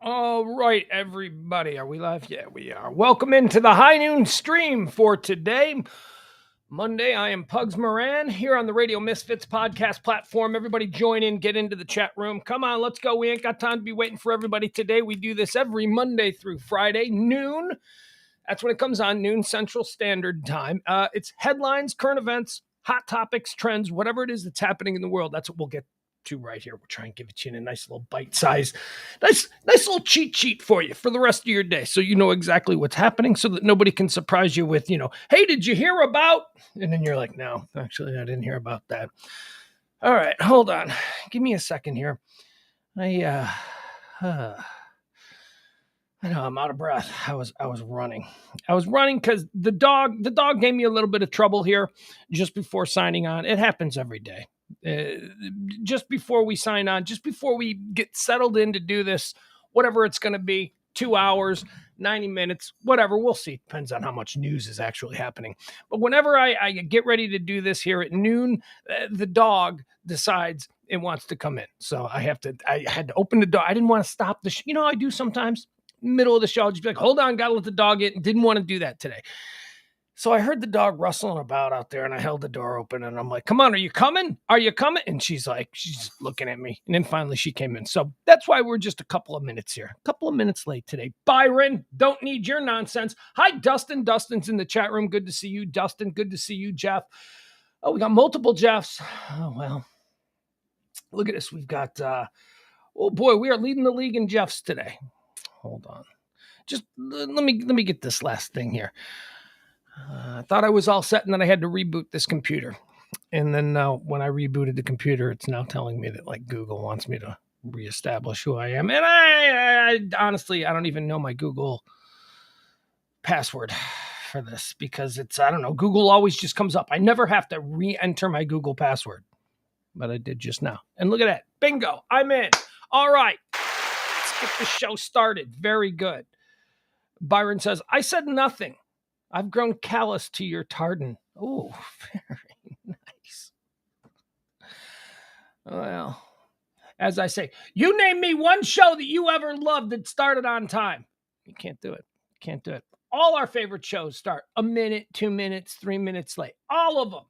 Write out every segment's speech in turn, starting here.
All right, everybody. Are we live? Yeah, we are. Welcome into the high noon stream for today, Monday. I am Pugs Moran here on the Radio Misfits podcast platform. Everybody join in, get into the chat room. Come on, let's go. We ain't got time to be waiting for everybody today. We do this every Monday through Friday, noon. That's when it comes on, noon Central Standard Time. It's headlines, current events, hot topics, trends, whatever it is that's happening in the world. That's what we'll get to right here. We'll try and give it to you in a nice little bite size, nice little cheat sheet for you for the rest of your day, so you know exactly what's happening, so that nobody can surprise you with, hey, did you hear about? And then you're like, no, actually, I didn't hear about that. All right, hold on, give me a second here. I know I'm out of breath. I was running. I was running because the dog gave me a little bit of trouble here just before signing on. It happens every day. Just before we sign on, just before we get settled in to do this, whatever it's going to be, 2 hours, 90 minutes, whatever, we'll see. Depends on how much news is actually happening. But whenever I get ready to do this here at noon, the dog decides it wants to come in. So I had to open the door. I didn't want to stop the I do sometimes. Middle of the show, I'll just be like, hold on, gotta let the dog in. Didn't want to do that today. So I heard the dog rustling about out there, and I held the door open, and I'm like, come on, are you coming? Are you coming? And she's looking at me. And then finally she came in. So that's why we're just a couple of minutes here. A couple of minutes late today. Byron, don't need your nonsense. Hi, Dustin. Dustin's in the chat room. Good to see you, Dustin. Good to see you, Jeff. Oh, we got multiple Jeffs. Oh, well. Look at this. We've got, oh boy, we are leading the league in Jeffs today. Hold on. Just let me get this last thing here. I thought I was all set, and then I had to reboot this computer. And then when I rebooted the computer, it's now telling me that Google wants me to reestablish who I am. And I honestly, I don't even know my Google password for this because I don't know. Google always just comes up. I never have to re-enter my Google password, but I did just now. And look at that. Bingo. I'm in. All right. Let's get the show started. Very good. Byron says, I said nothing. I've grown callous to your tartan. Oh, very nice. Well, as I say, you name me one show that you ever loved that started on time. You can't do it. Can't do it. All our favorite shows start a minute, 2 minutes, 3 minutes late. All of them.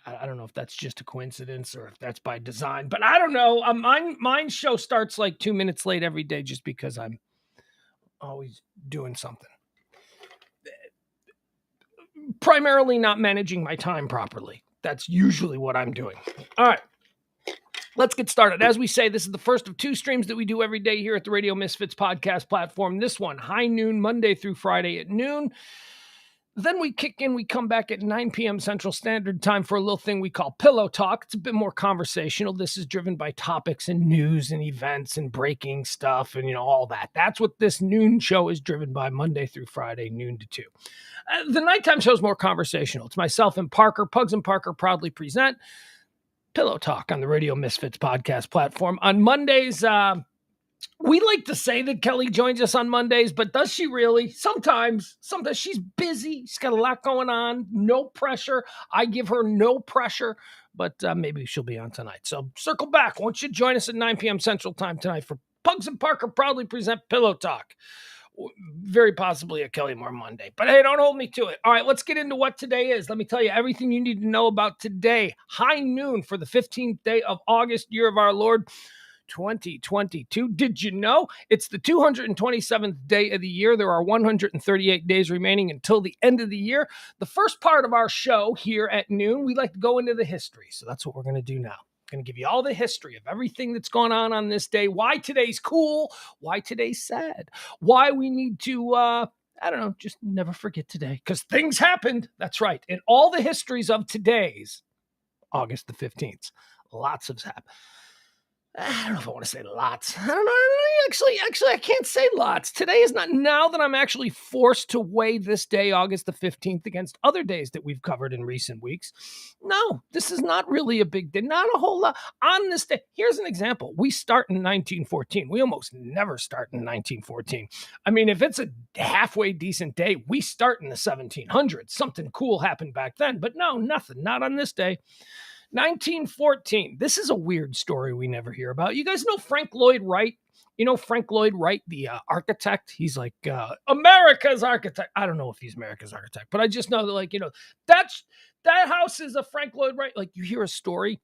I don't know if that's just a coincidence or if that's by design, but I don't know. Mine show starts 2 minutes late every day just because I'm always doing something. Primarily not managing my time properly. That's usually what I'm doing. All right. Let's get started. As we say, this is the first of 2 streams that we do every day here at the Radio Misfits podcast platform. This one, high noon, Monday through Friday at noon. Then we kick in, we come back at 9 p.m. Central Standard Time for a little thing we call Pillow Talk. It's a bit more conversational. This is driven by topics and news and events and breaking stuff and, all that. That's what this noon show is driven by, Monday through Friday, noon to 2. The nighttime show is more conversational. It's myself and Parker. Pugs and Parker proudly present Pillow Talk on the Radio Misfits podcast platform. On Mondays, we like to say that Kelly joins us on Mondays, but does she really? Sometimes she's busy. She's got a lot going on. No pressure. I give her no pressure, but maybe she'll be on tonight. So circle back. Won't you join us at 9 p.m. Central Time tonight for Pugs and Parker proudly present Pillow Talk. Very possibly a Kelly Moore Monday. But hey, don't hold me to it. All right, let's get into what today is. Let me tell you everything you need to know about today. High noon for the 15th day of August, year of our Lord, 2022. Did you know it's the 227th day of the year? There are 138 days remaining until the end of the year. The first part of our show here at noon, we like to go into the history. So that's what we're going to do now. I'm going to give you all the history of everything that's gone on this day, why today's cool, why today's sad, why we need to, just never forget today because things happened. That's right. And all the histories of today's August the 15th. Lots have happened. I don't know if I want to say lots. I don't know. Actually, I can't say lots. Today is not, now that I'm actually forced to weigh this day, August the 15th, against other days that we've covered in recent weeks. No, this is not really a big day. Not a whole lot. On this day, here's an example. We start in 1914. We almost never start in 1914. I mean, if it's a halfway decent day, we start in the 1700s. Something cool happened back then. But no, nothing. Not on this day. 1914. This is a weird story we never hear about. You guys know Frank Lloyd Wright? You know Frank Lloyd Wright, the architect? He's like America's architect. I don't know if he's America's architect, but I just know that, like, that house is a Frank Lloyd Wright. Like, you hear a story.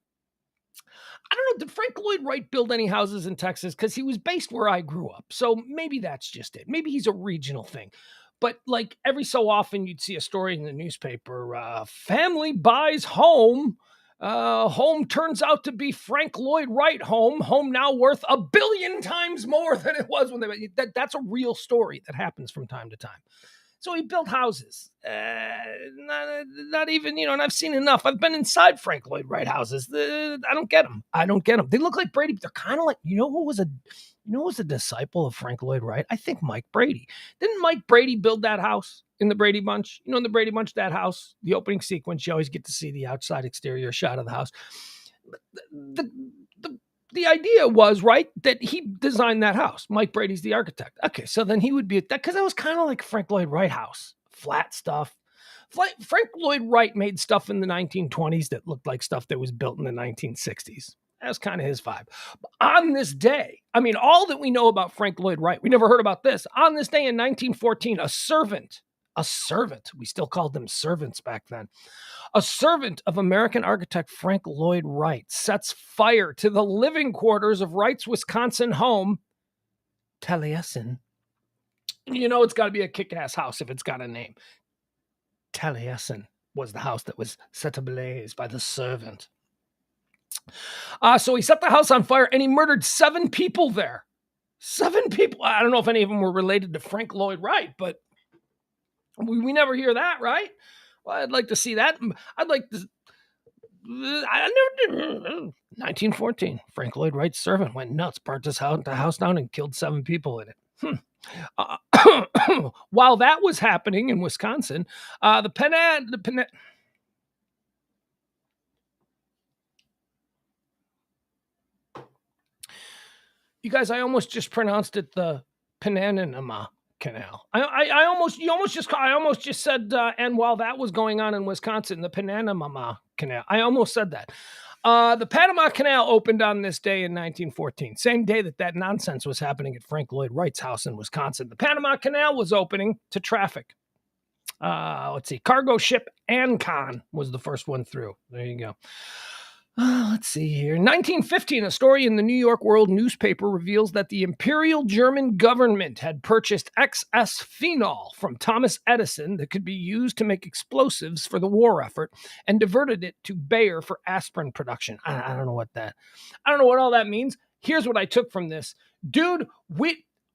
I don't know. Did Frank Lloyd Wright build any houses in Texas? Because he was based where I grew up. So maybe that's just it. Maybe he's a regional thing. But like every so often you'd see a story in the newspaper, family buys home. Home turns out to be Frank Lloyd Wright home. Home now worth 1 billion times more than it was when that's a real story that happens from time to time. So he built houses. Not even, and I've seen enough. I've been inside Frank Lloyd Wright houses. I don't get them. They look like Brady, but they're kind of like, who was a disciple of Frank Lloyd Wright? I think Mike Brady. Didn't Mike Brady build that house in the Brady Bunch? In the Brady Bunch, that house, the opening sequence, you always get to see the outside exterior shot of the house. The idea was, right, that he designed that house. Mike Brady's the architect. Okay, so then he would be at that, because that was kind of like Frank Lloyd Wright house. Flat stuff. Frank Lloyd Wright made stuff in the 1920s that looked like stuff that was built in the 1960s. That was kind of his vibe. But on this day, all that we know about Frank Lloyd Wright, we never heard about this. On this day in 1914, a servant, we still called them servants back then, a servant of American architect Frank Lloyd Wright sets fire to the living quarters of Wright's Wisconsin home, Taliesin. It's got to be a kick-ass house if it's got a name. Taliesin was the house that was set ablaze by the servant. So he set the house on fire and he murdered 7 people there. 7 people. I don't know if any of them were related to Frank Lloyd Wright, but we never hear that, right? Well, I'd like to see that. I'd like to. I never did. 1914. Frank Lloyd Wright's servant went nuts, burnt the house down, and killed 7 people in it. While that was happening in Wisconsin, you guys, I almost just pronounced it the Penanama Canal. I almost just said, and while that was going on in Wisconsin, the Panama Canal. I almost said that. The Panama Canal opened on this day in 1914, same day that nonsense was happening at Frank Lloyd Wright's house in Wisconsin. The Panama Canal was opening to traffic. Let's see, cargo ship Ancon was the first one through. There you go. Let's see here. 1915, a story in the New York World newspaper reveals that the Imperial German government had purchased excess phenol from Thomas Edison that could be used to make explosives for the war effort and diverted it to Bayer for aspirin production. I don't know what all that means. Here's what I took from this. Dude,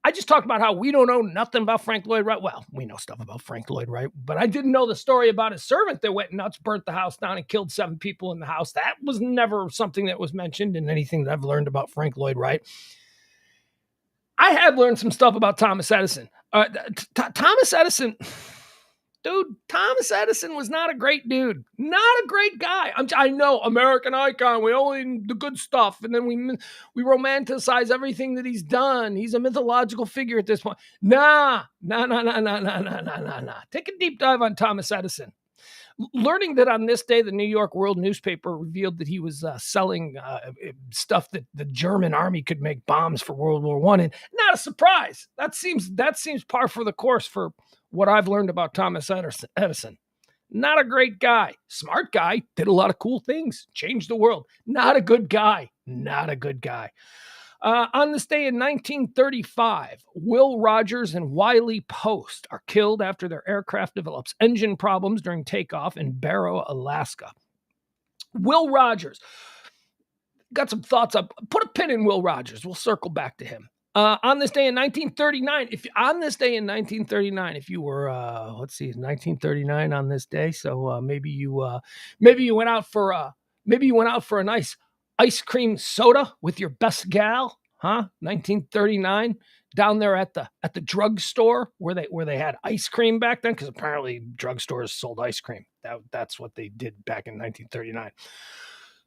I just talked about how we don't know nothing about Frank Lloyd Wright. Well, we know stuff about Frank Lloyd Wright, but I didn't know the story about his servant that went nuts, burnt the house down, and killed 7 people in the house. That was never something that was mentioned in anything that I've learned about Frank Lloyd Wright. I have learned some stuff about Thomas Edison. Thomas Edison... Dude, Thomas Edison was not a great dude. Not a great guy. I know, American icon. We only the good stuff. And then we romanticize everything that he's done. He's a mythological figure at this point. Nah. Take a deep dive on Thomas Edison. Learning that on this day, the New York World newspaper revealed that he was selling stuff that the German army could make bombs for World War I. And not a surprise. That seems par for the course for what I've learned about Thomas Edison. Not a great guy. Smart guy. Did a lot of cool things. Changed the world. Not a good guy. On this day in 1935, Will Rogers and Wiley Post are killed after their aircraft develops engine problems during takeoff in Barrow, Alaska. Will Rogers. Got some thoughts up. Put a pin in Will Rogers. We'll circle back to him. On this day in 1939, if you were, 1939 on this day. So maybe you went out for a nice ice cream soda with your best gal, huh? 1939 down there at the drugstore where they had ice cream back then, because apparently drugstores sold ice cream. That's what they did back in 1939.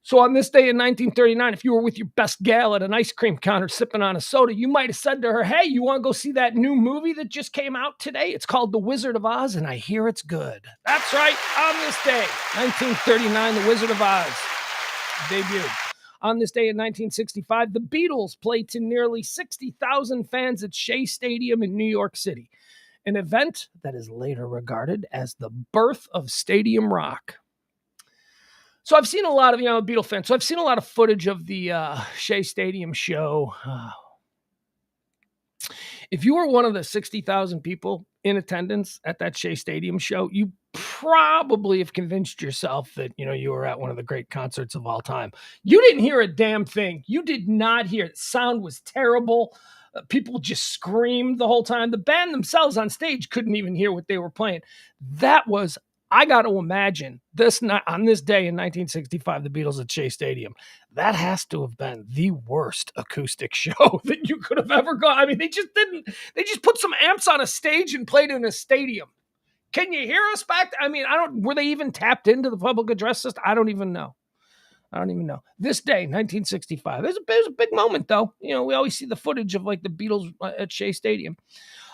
So on this day in 1939, if you were with your best gal at an ice cream counter sipping on a soda, you might have said to her, "Hey, you want to go see that new movie that just came out today? It's called The Wizard of Oz, and I hear it's good." That's right. On this day, 1939, The Wizard of Oz. debuted. On this day in 1965, the Beatles played to nearly 60,000 fans at Shea Stadium in New York City, an event that is later regarded as the birth of stadium rock. So I've seen a lot of, Beatle fans, so I've seen a lot of footage of the Shea Stadium show. If you were one of the 60,000 people in attendance at that Shea Stadium show, you probably have convinced yourself that, you were at one of the great concerts of all time. You didn't hear a damn thing. You did not hear it. Sound was terrible. People just screamed the whole time. The band themselves on stage couldn't even hear what they were playing. I got to imagine this night, on this day in 1965, the Beatles at Shea Stadium, that has to have been the worst acoustic show that you could have ever gone. I mean, they just put some amps on a stage and played in a stadium. Can you hear us back? Were they even tapped into the public address system? I don't even know. This day, 1965, it was a big moment, though. We always see the footage of like the Beatles at Shea Stadium.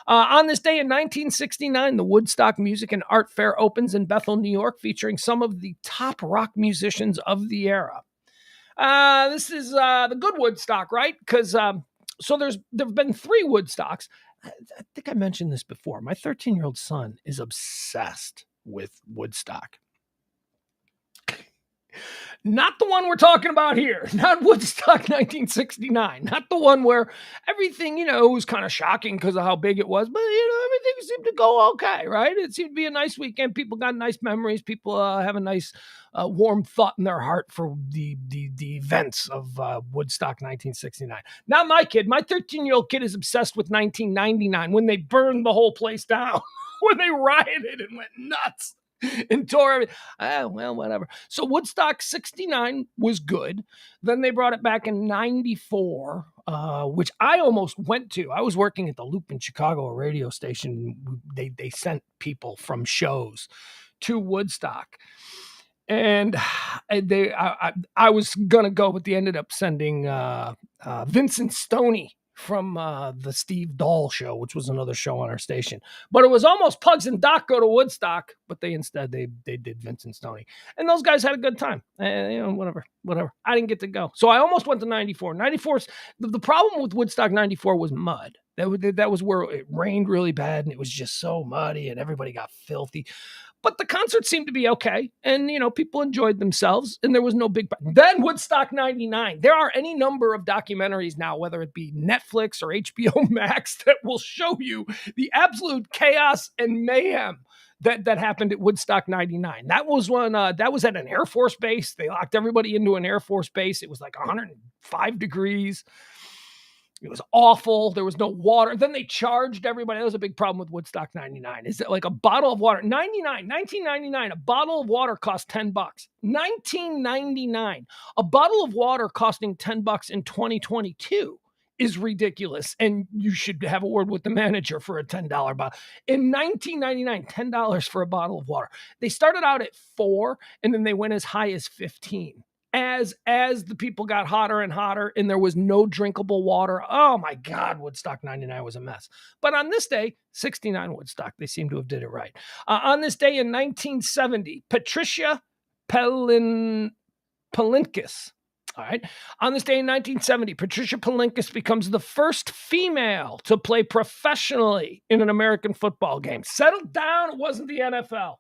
On this day in 1969, the Woodstock Music and Art Fair opens in Bethel, New York, featuring some of the top rock musicians of the era. This is the good Woodstock, right? Because there have been 3 Woodstocks. I think I mentioned this before. My 13-year-old son is obsessed with Woodstock. Not the one we're talking about here. Not Woodstock 1969. Not the one where everything, was kind of shocking because of how big it was. But, everything seemed to go okay, right? It seemed to be a nice weekend. People got nice memories. People have a nice warm thought in their heart for the events of Woodstock 1969. Not my kid. My 13-year-old kid is obsessed with 1999 when they burned the whole place down, when they rioted and went nuts. And tore everything. Whatever. So Woodstock 69 was good. Then they brought it back in 94, which I almost went to. I was working at the Loop in Chicago, a radio station. They sent people from shows to Woodstock. And I was going to go, but they ended up sending Vincent Stoney from the Steve Dahl show, which was another show on our station. But it was almost Pugs and Doc go to Woodstock, but they did Vincent Stoney. And those guys had a good time. Whatever. I didn't get to go. So I almost went to 94. 94, the problem with Woodstock 94 was mud. That was where it rained really bad, and it was just so muddy, and everybody got filthy. But the concert seemed to be okay, and, people enjoyed themselves, and there was no big problem. Then Woodstock 99. There are any number of documentaries now, whether it be Netflix or HBO Max, that will show you the absolute chaos and mayhem that happened at Woodstock 99. That was when that was at an Air Force base. They locked everybody into an Air Force base. It was like 105 degrees. It was awful. There was no water. Then they charged everybody. That was a big problem with Woodstock 99. Is that like a bottle of water? 1999, a bottle of water cost $10. 1999, a bottle of water costing $10 in 2022 is ridiculous. And you should have a word with the manager for a $10 bottle. In 1999, $10 for a bottle of water. They started out at $4, and then they went as high as $15. As the people got hotter and hotter and there was no drinkable water. Oh my God, Woodstock 99 was a mess. But on this day, 69 Woodstock, they seem to have did it right. On this day in 1970, Patricia Palinkis. All right. On this day in 1970, Patricia Palinkis becomes the first female to play professionally in an American football game. Settled down. It wasn't the NFL.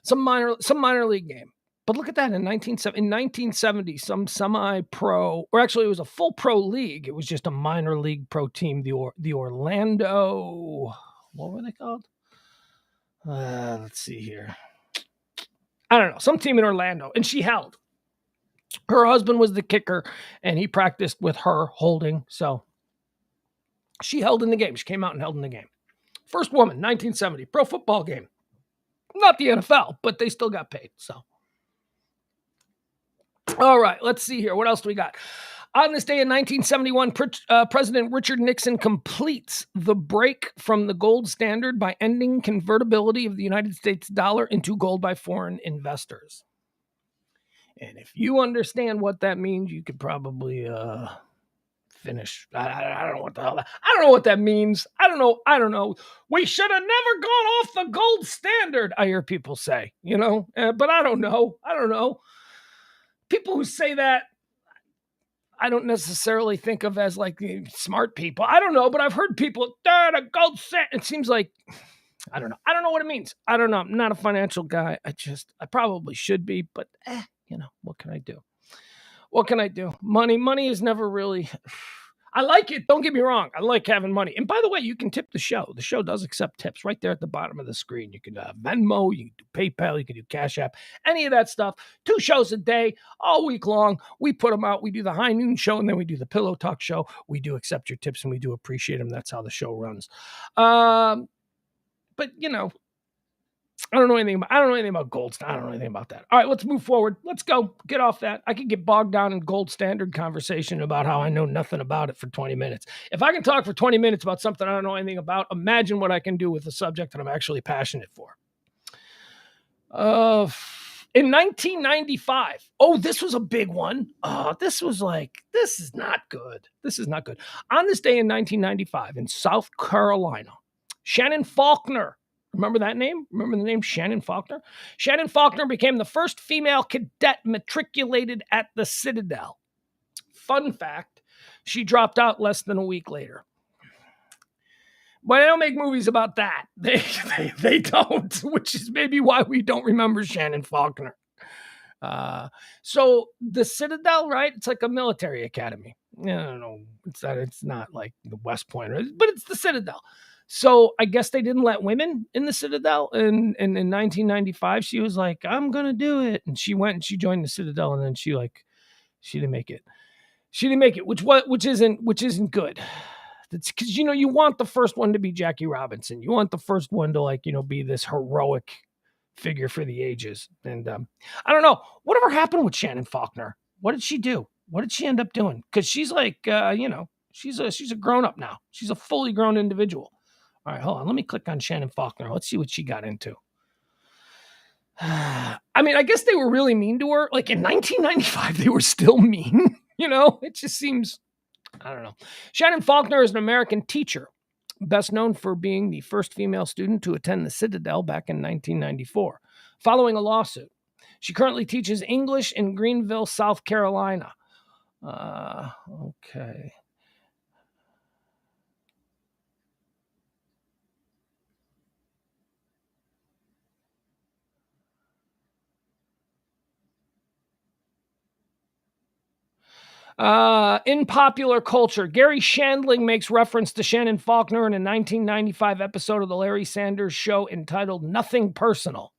Some minor league game. But look at that, in 1970, some semi-pro, or actually it was a full pro league. It was just a minor league pro team, the Orlando, what were they called? Let's see here. I don't know, some team in Orlando, and she held. Her husband was the kicker, and he practiced with her holding, so she held in the game. She came out and held in the game. First woman, 1970, pro football game. Not the NFL, but they still got paid, so. All right, let's see here. What else do we got? On this day in 1971, President Richard Nixon completes the break from the gold standard by ending convertibility of the United States dollar into gold by foreign investors. And if you understand what that means, you could probably finish. I don't know what the hell I don't know what that means. I don't know. We should have never gone off the gold standard, I hear people say, but I don't know. people who say that, I don't necessarily think of as like smart people. I don't know, but I've heard people, a gold set. It seems like, I don't know. I don't know what it means. I don't know. I'm not a financial guy. I probably should be, but what can I do? What can I do? Money is never really, I like it. Don't get me wrong. I like having money. And by the way, you can tip the show. The show does accept tips right there at the bottom of the screen. You can Venmo, you can do PayPal, you can do Cash App, any of that stuff. 2 shows a day, all week long. We put them out. We do the High Noon Show, and then we do the Pillow Talk Show. We do accept your tips, and we do appreciate them. That's how the show runs. But I don't know anything about gold standard. I don't know anything about that. All right, let's move forward. Let's go. Get off that. I could get bogged down in gold standard conversation about how I know nothing about it for 20 minutes. If I can talk for 20 minutes about something I don't know anything about, imagine what I can do with a subject that I'm actually passionate for. In 1995, this was a big one. This is not good. This is not good. On this day in 1995 in South Carolina, Shannon Faulkner, remember that name? Remember the name Shannon Faulkner? Shannon Faulkner became the first female cadet matriculated at the Citadel. Fun fact, she dropped out less than a week later. But they don't make movies about that. They don't, which is maybe why we don't remember Shannon Faulkner. So the Citadel, right? It's like a military academy. I don't know. It's not like the West Point, but it's the Citadel. So I guess they didn't let women in the Citadel. And in 1995, she was like, I'm going to do it. And she went and she joined the Citadel. And then she didn't make it. She didn't make it, which isn't good. It's because, you want the first one to be Jackie Robinson. You want the first one to be this heroic figure for the ages. And I don't know. Whatever happened with Shannon Faulkner? What did she do? What did she end up doing? Because she's like, she's a grown up now. She's a fully grown individual. All right, hold on. Let me click on Shannon Faulkner. Let's see what she got into. I mean, I guess they were really mean to her. Like in 1995, they were still mean. It just seems, I don't know. Shannon Faulkner is an American teacher, best known for being the first female student to attend the Citadel back in 1994, following a lawsuit. She currently teaches English in Greenville, South Carolina. Okay. In popular culture, Gary Shandling makes reference to Shannon Faulkner in a 1995 episode of the Larry Sanders Show entitled Nothing Personal.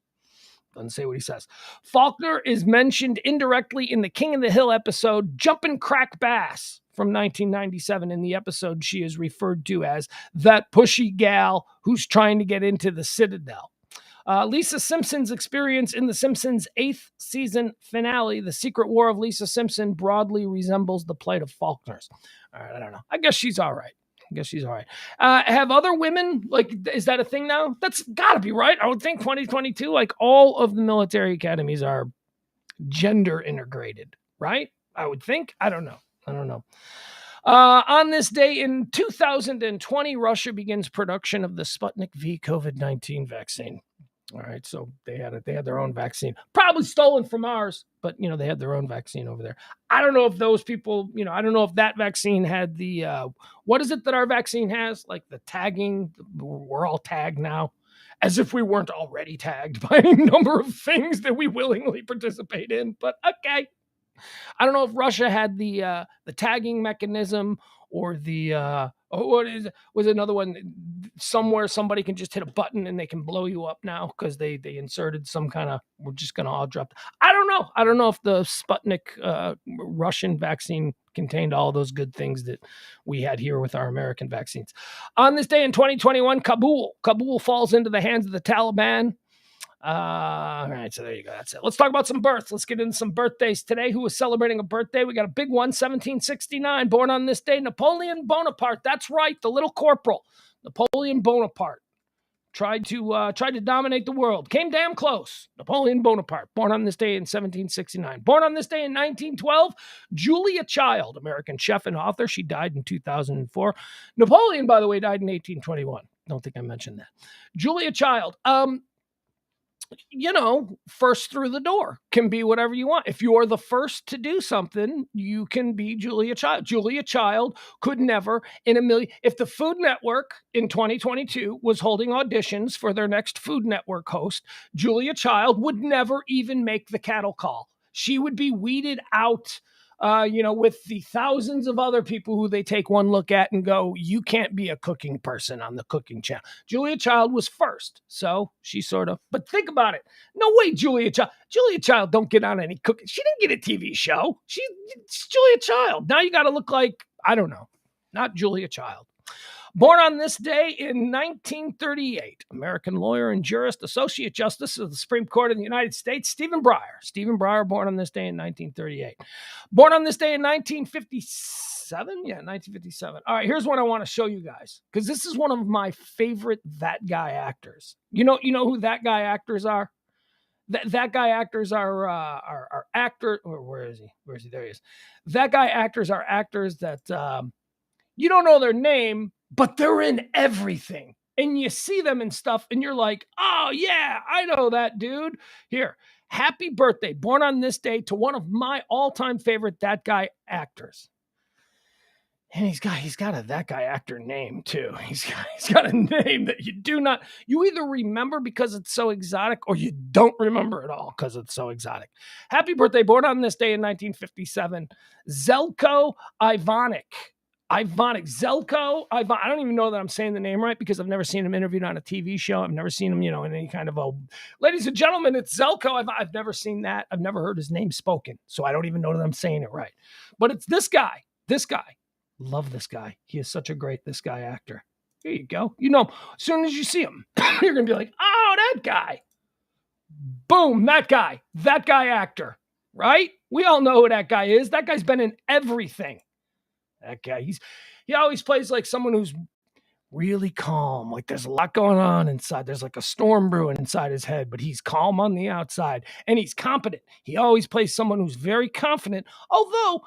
Doesn't say what he says. Faulkner is mentioned indirectly in the King of the Hill episode Jumpin' Crack Bass from 1997. In the episode, she is referred to as that pushy gal who's trying to get into the Citadel. Lisa Simpson's experience in The Simpsons' 8th season finale, The Secret War of Lisa Simpson, broadly resembles the plight of Faulkner's. All right, I don't know. I guess she's all right. Have other women, is that a thing now? That's got to be right. I would think 2022, all of the military academies are gender integrated, right? I would think. I don't know. On this day in 2020, Russia begins production of the Sputnik V COVID-19 vaccine. All right, so they had their own vaccine, probably stolen from ours, but they had their own vaccine over there. I don't know if those people, I don't know if that vaccine had the what is it that our vaccine has? Like the tagging, we're all tagged now, as if we weren't already tagged by a number of things that we willingly participate in. But okay, I don't know if Russia had the tagging mechanism or the was another one somewhere somebody can just hit a button and they can blow you up now because they inserted some kind of, we're just going to all drop. I don't know if the Sputnik Russian vaccine contained all those good things that we had here with our American vaccines. On this day in 2021, Kabul falls into the hands of the Taliban. All right, so there you go. That's it. Let's talk about some births. Let's get into some birthdays today. Who is celebrating a birthday? We got a big one, 1769. Born on this day, Napoleon Bonaparte. That's right, the little corporal. Napoleon Bonaparte tried to dominate the world. Came damn close. Napoleon Bonaparte, born on this day in 1769. Born on this day in 1912, Julia Child, American chef and author. She died in 2004. Napoleon, by the way, died in 1821. Don't think I mentioned that. Julia Child. first through the door can be whatever you want. If you're the first to do something, you can be Julia Child. Julia Child could never in a million. If the Food Network in 2022 was holding auditions for their next Food Network host, Julia Child would never even make the cattle call. She would be weeded out. With the thousands of other people who they take one look at and go, you can't be a cooking person on the cooking channel. Julia Child was first, so she sort of, but think about it. No way Julia Child don't get on any cooking. She didn't get a TV show. It's Julia Child. Now you got to look like, I don't know, not Julia Child. Born on this day in 1938, American lawyer and jurist, Associate Justice of the Supreme Court of the United States, Stephen Breyer. Stephen Breyer, born on this day in 1938. Born on this day in 1957? Yeah, 1957. All right, here's what I want to show you guys, because this is one of my favorite That Guy actors. You know who That Guy actors are? That Guy actors are actor. Or where is he? Where is he? There he is. That Guy actors are actors that you don't know their name, but they're in everything. And you see them and stuff, and you're like, oh, yeah, I know that dude. Here, happy birthday, born on this day, to one of my all-time favorite That Guy actors. And he's got a That Guy actor name, too. He's got a name that you either remember because it's so exotic, or you don't remember at all because it's so exotic. Happy birthday, born on this day in 1957, Zeljko Ivanek. I don't even know that I'm saying the name right because I've never seen him interviewed on a TV show. I've never seen him, in any kind of ladies and gentlemen, it's Zeljko. I've never seen that. I've never heard his name spoken, so I don't even know that I'm saying it right. But it's this guy. Love this guy. He is such a great This Guy actor. Here you go. As soon as you see him, you're going to be like, oh, that guy. Boom, that guy actor, right? We all know who that guy is. That guy's been in everything. That guy, he always plays like someone who's really calm. Like there's a lot going on inside. There's like a storm brewing inside his head, but he's calm on the outside and he's competent. He always plays someone who's very confident, although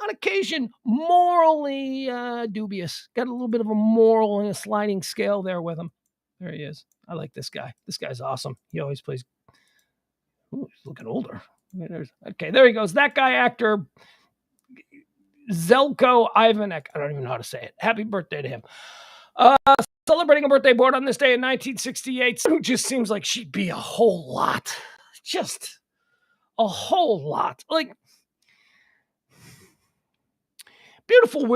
on occasion morally dubious. Got a little bit of a moral and a sliding scale there with him. There he is. I like this guy. This guy's awesome. He always plays. Ooh, he's looking older. Okay, there he goes. That guy actor. Zeljko Ivanek. I don't even know how to say it. Happy birthday to him. Celebrating a birthday, born on this day in 1968, who just seems like she'd be a whole lot. Just a whole lot. Like, beautiful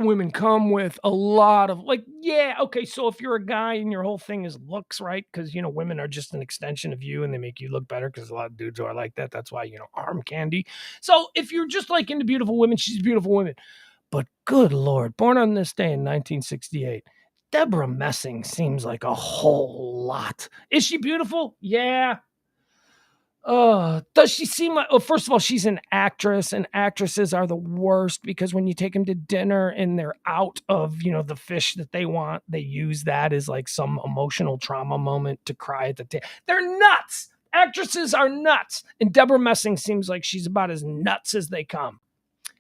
women come with a lot of okay, so if you're a guy and your whole thing is looks, right? Because, women are just an extension of you and they make you look better because a lot of dudes are like that. That's why, arm candy. So if you're just like into beautiful women, she's a beautiful woman. But good Lord, born on this day in 1968, Deborah Messing seems like a whole lot. Is she beautiful? Yeah. Does she seem like, first of all, she's an actress, and actresses are the worst because when you take them to dinner and they're out of, the fish that they want, they use that as like some emotional trauma moment to cry at the table. They're nuts. Actresses are nuts. And Deborah Messing seems like she's about as nuts as they come.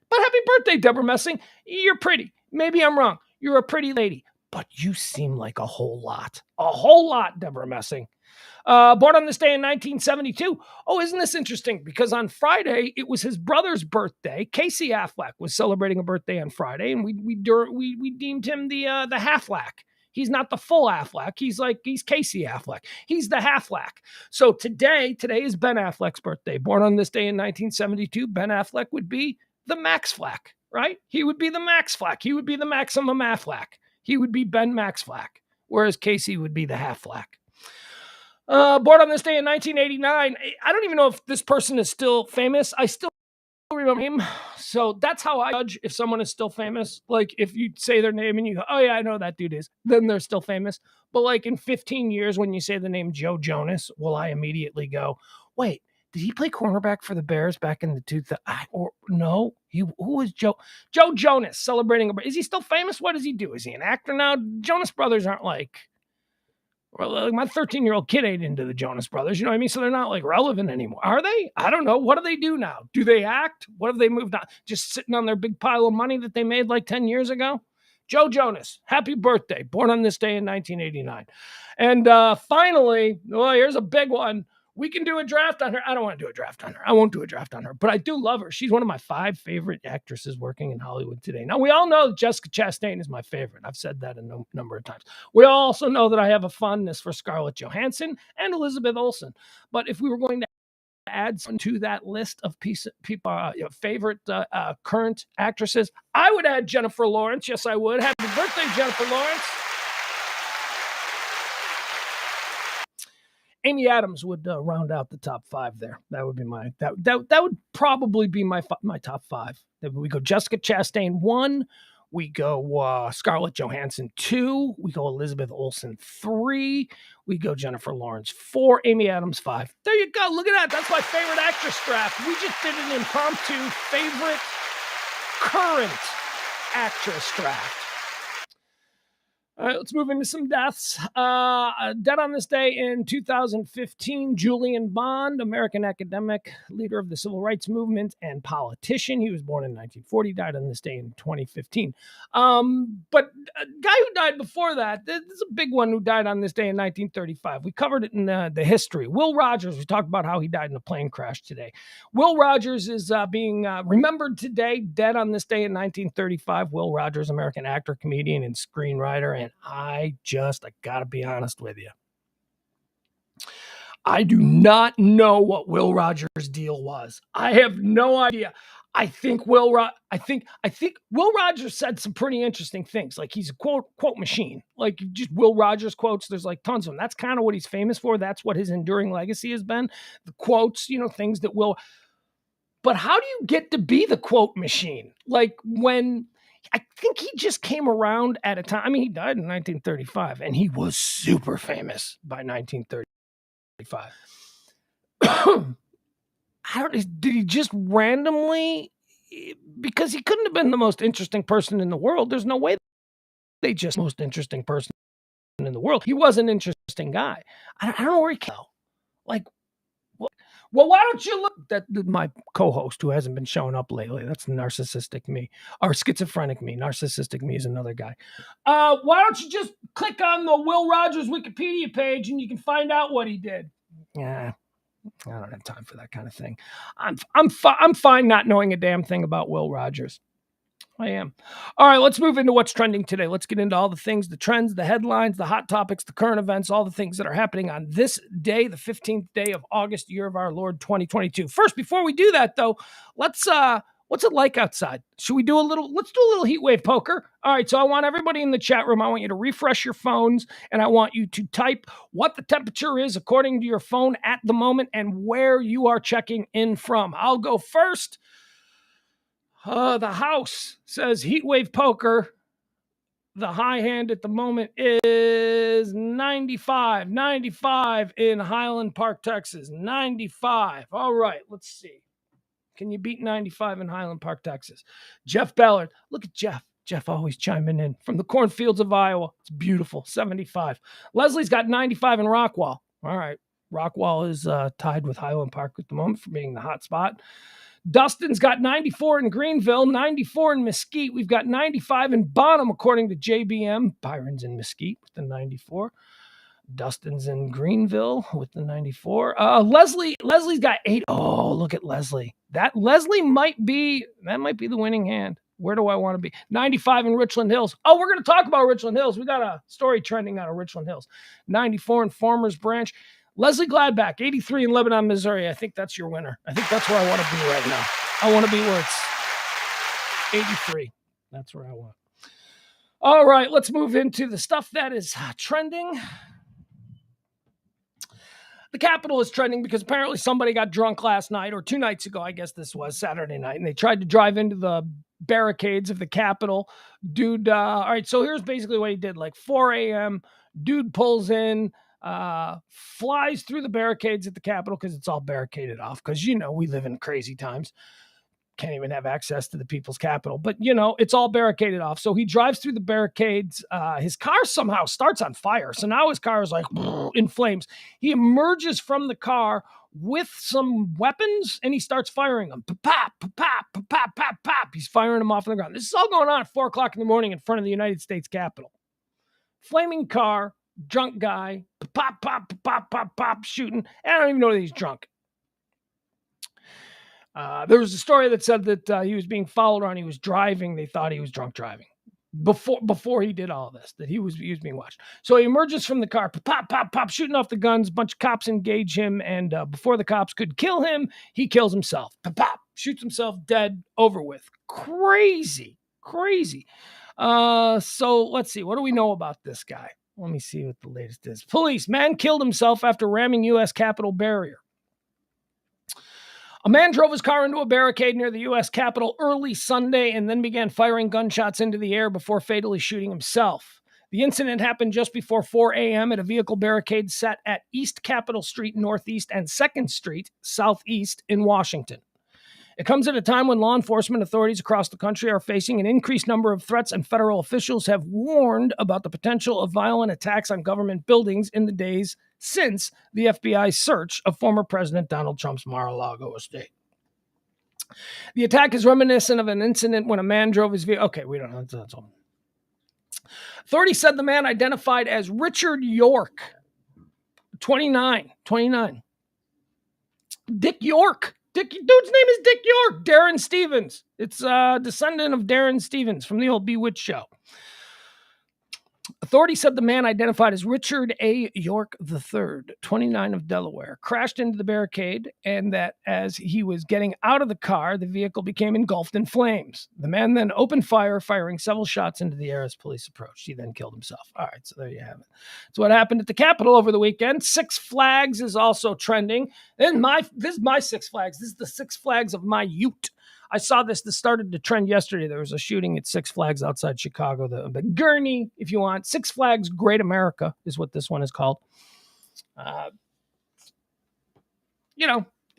But happy birthday, Deborah Messing. You're pretty. Maybe I'm wrong. You're a pretty lady, but you seem like a whole lot. A whole lot, Deborah Messing. Born on this day in 1972. Oh, isn't this interesting? Because on Friday, it was his brother's birthday. Casey Affleck was celebrating a birthday on Friday, and we deemed him the Halflack. He's not the full Affleck. He's Casey Affleck. He's the Halflack. So today is Ben Affleck's birthday. Born on this day in 1972, Ben Affleck would be the Max Flack, right? He would be the Max Flack. He would be the Maximum Affleck. He would be Ben Max Flack, whereas Casey would be the Halflack. Born on this day in 1989. I don't even know if this person is still famous. I still remember him. So that's how I judge if someone is still famous. Like if you say their name and you go, oh yeah, I know that dude is, then they're still famous. But like in 15 years, when you say the name Joe Jonas, will I immediately go, wait, did he play cornerback for the Bears back in the 2000s? Or no, who was Joe? Joe Jonas celebrating. Is he still famous? What does he do? Is he an actor now? Jonas Brothers aren't like my 13-year-old kid ain't into the Jonas Brothers. You know what I mean? So they're not like relevant anymore. Are they? I don't know. What do they do now? Do they act? What have they moved on? Just sitting on their big pile of money that they made like 10 years ago? Joe Jonas, happy birthday. Born on this day in 1989. And finally, here's a big one. We can do a draft on her. I don't want to do a draft on her. I won't do a draft on her, but I do love her. She's one of my 5 favorite actresses working in Hollywood today. Now, we all know that Jessica Chastain is my favorite. I've said that a number of times. We also know that I have a fondness for Scarlett Johansson and Elizabeth Olsen. But if we were going to add some to that list of people, favorite current actresses, I would add Jennifer Lawrence. Yes, I would. Happy birthday, Jennifer Lawrence. Amy Adams would round out the top 5 there. That would be that would probably be my top 5. We go Jessica Chastain 1, we go Scarlett Johansson 2, we go Elizabeth Olsen 3, we go Jennifer Lawrence 4, Amy Adams 5. There you go. Look at that. That's my favorite actress draft. We just did an impromptu favorite current actress draft. All right, let's move into some deaths. Dead on this day in 2015, Julian Bond, American academic, leader of the civil rights movement, and politician. He was born in 1940, died on this day in 2015. But a guy who died before that, there's a big one who died on this day in 1935. We covered it in the history. Will Rogers, we talked about how he died in a plane crash today. Will Rogers is being remembered today, dead on this day in 1935. Will Rogers, American actor, comedian, and screenwriter, and I gotta be honest with you. I do not know what Will Rogers' deal was. I have no idea. I think Will Rogers said some pretty interesting things. Like, he's a quote machine. Like, just Will Rogers quotes, there's like tons of them. That's kind of what he's famous for. That's what his enduring legacy has been. The quotes, things that Will. But how do you get to be the quote machine? Like, when I think he just came around at a time. I mean, he died in 1935, and he was super famous by 1935. Did he just randomly? Because he couldn't have been the most interesting person in the world. There's no way they just most interesting person in the world. He was an interesting guy. I don't know where he came. Like, well, why don't you look at my co-host who hasn't been showing up lately? That's narcissistic me, or schizophrenic me. Narcissistic me is another guy. Why don't you just click on the Will Rogers Wikipedia page and you can find out what he did? Yeah, I don't have time for that kind of thing. I'm fine not knowing a damn thing about Will Rogers. I am. All right, let's move into what's trending today. Let's get into all the things, the trends, the headlines, the hot topics, the current events, all the things that are happening on this day, the 15th day of August, year of our Lord 2022. First, before we do that, though, what's it like outside? Let's do a little heat wave poker. All right, so I want everybody in the chat room, I want you to refresh your phones, and I want you to type what the temperature is according to your phone at the moment and where you are checking in from. I'll go first. The house says heat wave poker. The high hand at the moment is 95 in Highland Park, Texas. 95. All right, let's see. Can you beat 95 in Highland Park, Texas? Jeff Ballard. Look at Jeff. Jeff always chiming in from the cornfields of Iowa. It's beautiful. 75. Leslie's got 95 in Rockwall. All right. Rockwall is tied with Highland Park at the moment for being the hot spot. Dustin's got 94 in Greenville, 94 in Mesquite. We've got 95 in Bonham, according to JBM. Byron's in Mesquite with the 94. Dustin's in Greenville with the 94. Leslie's got 8. Oh, look at Leslie. That might be the winning hand. Where do I want to be? 95 in Richland Hills. Oh, we're going to talk about Richland Hills. We got a story trending out of Richland Hills. 94 in Farmers Branch. Leslie Gladback, 83 in Lebanon, Missouri. I think that's your winner. I think that's where I want to be right now. I want to be where it's 83. That's where I want. All right, let's move into the stuff that is trending. The Capitol is trending because apparently somebody got drunk last night, or 2 nights ago, I guess this was Saturday night, and they tried to drive into the barricades of the Capitol. Dude, all right, so here's basically what he did. Like 4 a.m., dude pulls in, flies through the barricades at the Capitol because it's all barricaded off because, we live in crazy times. Can't even have access to the people's capital, but it's all barricaded off. So he drives through the barricades. His car somehow starts on fire. So now his car is like in flames. He emerges from the car, with some weapons, and he starts firing them. Pop, pop, pop, pop, pop, pop. He's firing them off on the ground. This is all going on at 4 o'clock in the morning in front of the United States Capitol. Flaming car, drunk guy, pop, pop, pop, pop, pop, shooting. And I don't even know that he's drunk. There was a story that said that he was being followed around. He was driving. They thought he was drunk driving before he did all of this, that he was being watched. So he emerges from the car, pop, pop, pop, shooting off the guns. A bunch of cops engage him, and before the cops could kill him, he kills himself. Pop, pop, shoots himself dead, over with. Crazy. So let's see. What do we know about this guy? Let me see what the latest is. Police, man killed himself after ramming U.S. Capitol barrier. A man drove his car into a barricade near the U.S. Capitol early Sunday and then began firing gunshots into the air before fatally shooting himself. The incident happened just before 4 a.m. at a vehicle barricade set at East Capitol Street Northeast and 2nd Street Southeast in Washington. It comes at a time when law enforcement authorities across the country are facing an increased number of threats, and federal officials have warned about the potential of violent attacks on government buildings in the days since the FBI's search of former President Donald Trump's Mar-a-Lago estate. The attack is reminiscent of an incident when a man drove his vehicle. Okay, we don't know. That's all. Authorities said the man identified as Richard York, 29. Dick York. Dude's name is Dick York. Darren Stevens. It's a descendant of Darren Stevens from the old Bewitched show. Authorities said the man identified as Richard A. York III, 29 of Delaware, crashed into the barricade, and that as he was getting out of the car, the vehicle became engulfed in flames. The man then opened fire, firing several shots into the air as police approached. He then killed himself. All right, so there you have it. That's what happened at the Capitol over the weekend. Six Flags is also trending. And this is my Six Flags. This is the Six Flags of my Ute. I saw this started to trend yesterday. There was a shooting at Six Flags outside Chicago, the Gurney, if you want. Six Flags Great America is what this one is called.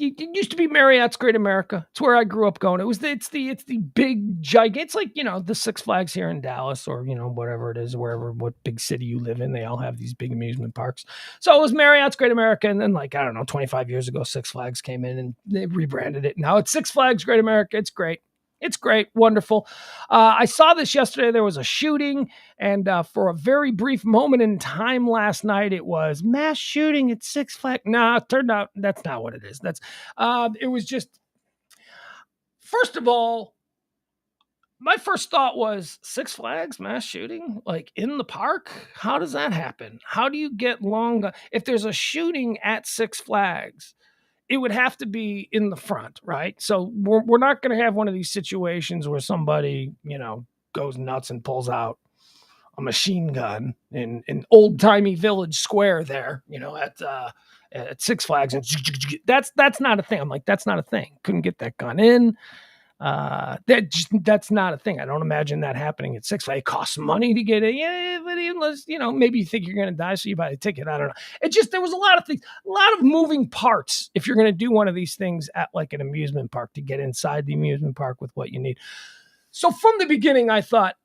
It used to be Marriott's Great America. It's where I grew up going. It's the big giant. It's like, the Six Flags here in Dallas or, whatever it is, what big city you live in. They all have these big amusement parks. So it was Marriott's Great America. And then 25 years ago, Six Flags came in and they rebranded it. Now it's Six Flags Great America. It's great. It's great. Wonderful. I saw this yesterday. There was a shooting, and for a very brief moment in time last night, it was mass shooting at Six Flags. No, it turned out that's not what it is. It was just, first of all, my first thought was Six Flags mass shooting, like in the park? How does that happen? How do you get if there's a shooting at Six Flags, it would have to be in the front, right? So we're not going to have one of these situations where somebody, goes nuts and pulls out a machine gun in old-timey Village Square there, at Six Flags. And that's not a thing. I'm like, that's not a thing. Couldn't get that gun in. That's not a thing. I don't imagine that happening at Six Flags. It costs money to get in. Yeah, but unless, maybe you think you're going to die, so you buy a ticket. I don't know. There was a lot of things, a lot of moving parts if you're going to do one of these things at like an amusement park to get inside the amusement park with what you need. So from the beginning, I thought,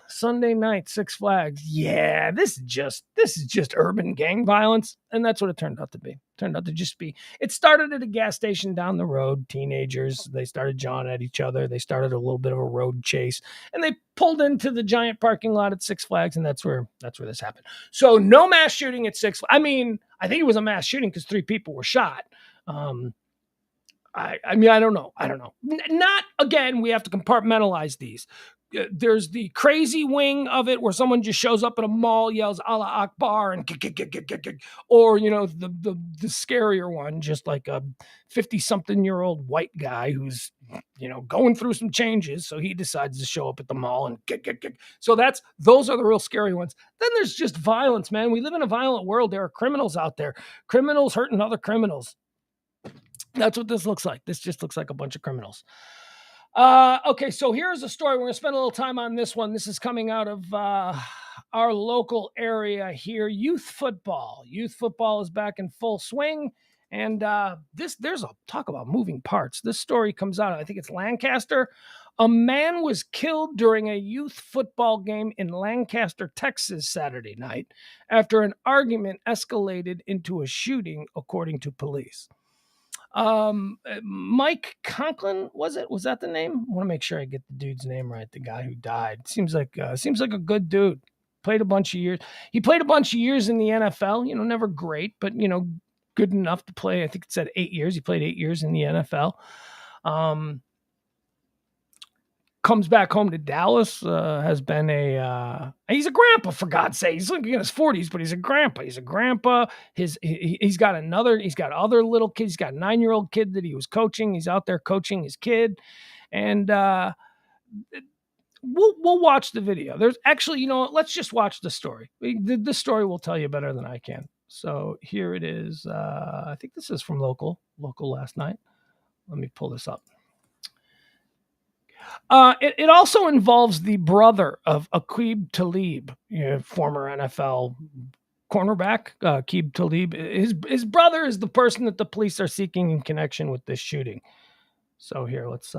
Sunday night, Six Flags. Yeah, this is just urban gang violence. And that's what it turned out to be. Turned out to just be. It started at a gas station down the road. Teenagers, they started jawing at each other. They started a little bit of a road chase. And they pulled into the giant parking lot at Six Flags. And that's where this happened. So no mass shooting at Six Flags. I mean, I think it was a mass shooting because 3 people were shot. I don't know. Not, again, we have to compartmentalize these. There's the crazy wing of it where someone just shows up at a mall, yells Allah Akbar, and or, the scarier one, just like a 50-something-year-old white guy who's, going through some changes. So he decides to show up at the mall and So those are the real scary ones. Then there's just violence, man. We live in a violent world. There are criminals out there, criminals hurting other criminals. That's what this looks like. This just looks like a bunch of criminals. Okay, so here's a story. We're going to spend a little time on this one. This is coming out of our local area here. Youth football. Youth football is back in full swing. And there's a talk about moving parts. This story comes out, I think it's Lancaster. A man was killed during a youth football game in Lancaster, Texas, Saturday night after an argument escalated into a shooting, according to police. Mike Conklin, was it? Was that the name? I want to make sure I get the dude's name right. The guy who died seems like a good dude. Played a bunch of years. He played a bunch of years in the NFL. You know, never great, but you know, good enough to play. I think it said 8 years. He played 8 years in the NFL. Comes back home to Dallas, has been he's a grandpa, for God's sake. He's looking in his 40s, but he's a grandpa. He's a grandpa. He's got other little kids. He's got a 9-year-old kid that he was coaching. He's out there coaching his kid. And we'll watch the video. There's actually, you know what, let's just watch the story. The story will tell you better than I can. So here it is. I think this is from local last night. Let me pull this up. It also involves the brother of Aqib Talib, former NFL cornerback, Aqib Talib. His brother is the person that the police are seeking in connection with this shooting. So here, let's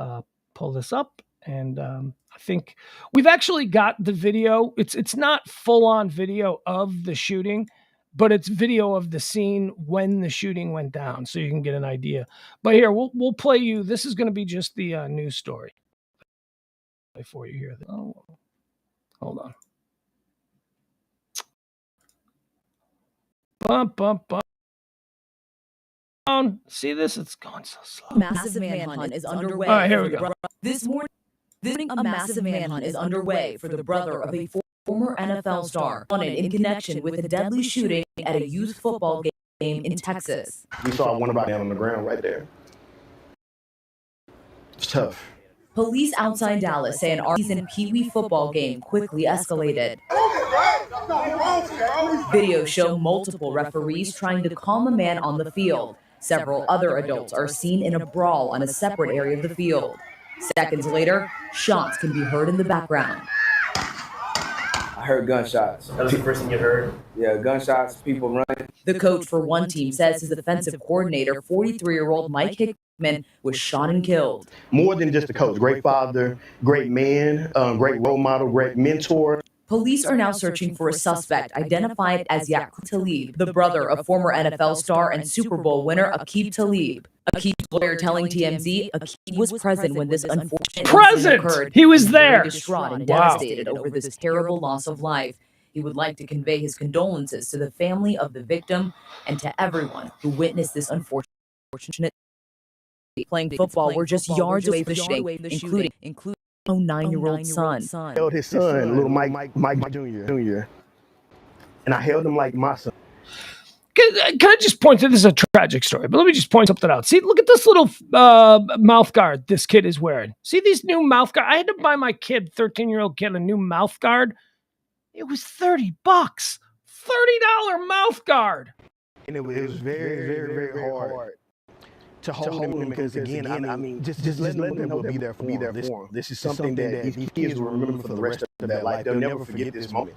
pull this up. And I think we've actually got the video. It's not full-on video of the shooting, but it's video of the scene when the shooting went down, so you can get an idea. But here, we'll play you. This is going to be just the news story. Before you hear that. Oh, hold on. Bump. See this? It's going so slow. Massive manhunt is underway. All right, here we go. This morning, a massive manhunt is underway for the brother of a former NFL star wanted in connection with a deadly shooting at a youth football game in Texas. We saw one about down on the ground right there. It's tough. Police outside Dallas say an season Pee Wee football game quickly escalated. Videos show multiple referees trying to calm a man on the field. Several other adults are seen in a brawl on a separate area of the field. Seconds later, shots can be heard in the background. I heard gunshots. That was the first thing you heard? Yeah, gunshots, people running. The coach for one team says his offensive coordinator, 43-year-old Mike Hickman, was shot and killed. More than just a coach, great father, great man, great role model, great mentor. Police are now searching for a suspect identified as Yaqub Talib, the brother of former NFL star and Super Bowl winner Aqib Talib. Aqib's lawyer telling TMZ Aqib was present when this unfortunate incident occurred. He was there. Very distraught and devastated over this terrible loss of life. He would like to convey his condolences to the family of the victim and to everyone who witnessed this unfortunate. Playing football were just yards away from the shooting, including 9-year-old son. I held his son, little Mike Jr. And I held him like my son. Can I just point to this is a tragic story, but let me just point something out. See, look at this little mouth guard this kid is wearing. See these new mouth guard? I had to buy my kid, 13-year-old kid, a new mouth guard. It was $30. $30 mouth guard. And it was very, very, very hard to hold him because again, I mean, just let them know be there for him. This is something that these kids will remember for the rest of their life. They'll never forget this moment.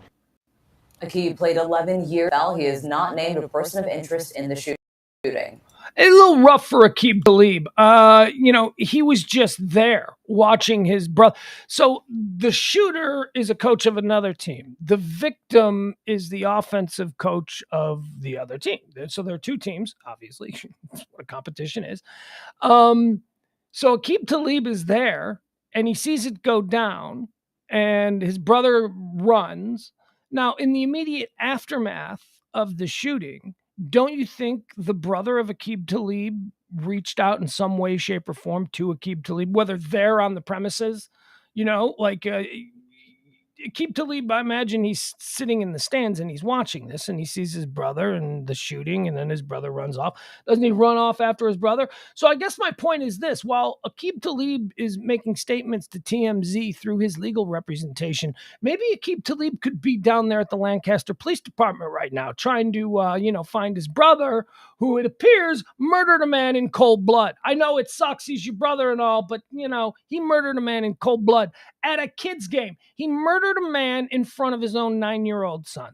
Aqib played 11 years. He is not named a person of interest in the shooting. A little rough for Aqib Talib. He was just there watching his brother. So the shooter is a coach of another team. The victim is the offensive coach of the other team. So there are two teams, obviously. That's what a competition is. So Aqib Talib is there, and he sees it go down, and his brother runs. Now, in the immediate aftermath of the shooting, don't you think the brother of Aqib Talib reached out in some way, shape, or form to Aqib Talib, whether they're on the premises? Aqib Talib, I imagine he's sitting in the stands and he's watching this and he sees his brother and the shooting, and then his brother runs off. Doesn't he run off after his brother? So I guess my point is this. While Aqib Talib is making statements to TMZ through his legal representation, maybe Aqib Talib could be down there at the Lancaster Police Department right now trying to, find his brother, who it appears murdered a man in cold blood. I know it sucks. He's your brother and all, but, he murdered a man in cold blood at a kid's game. He murdered a man in front of his own 9-year-old son.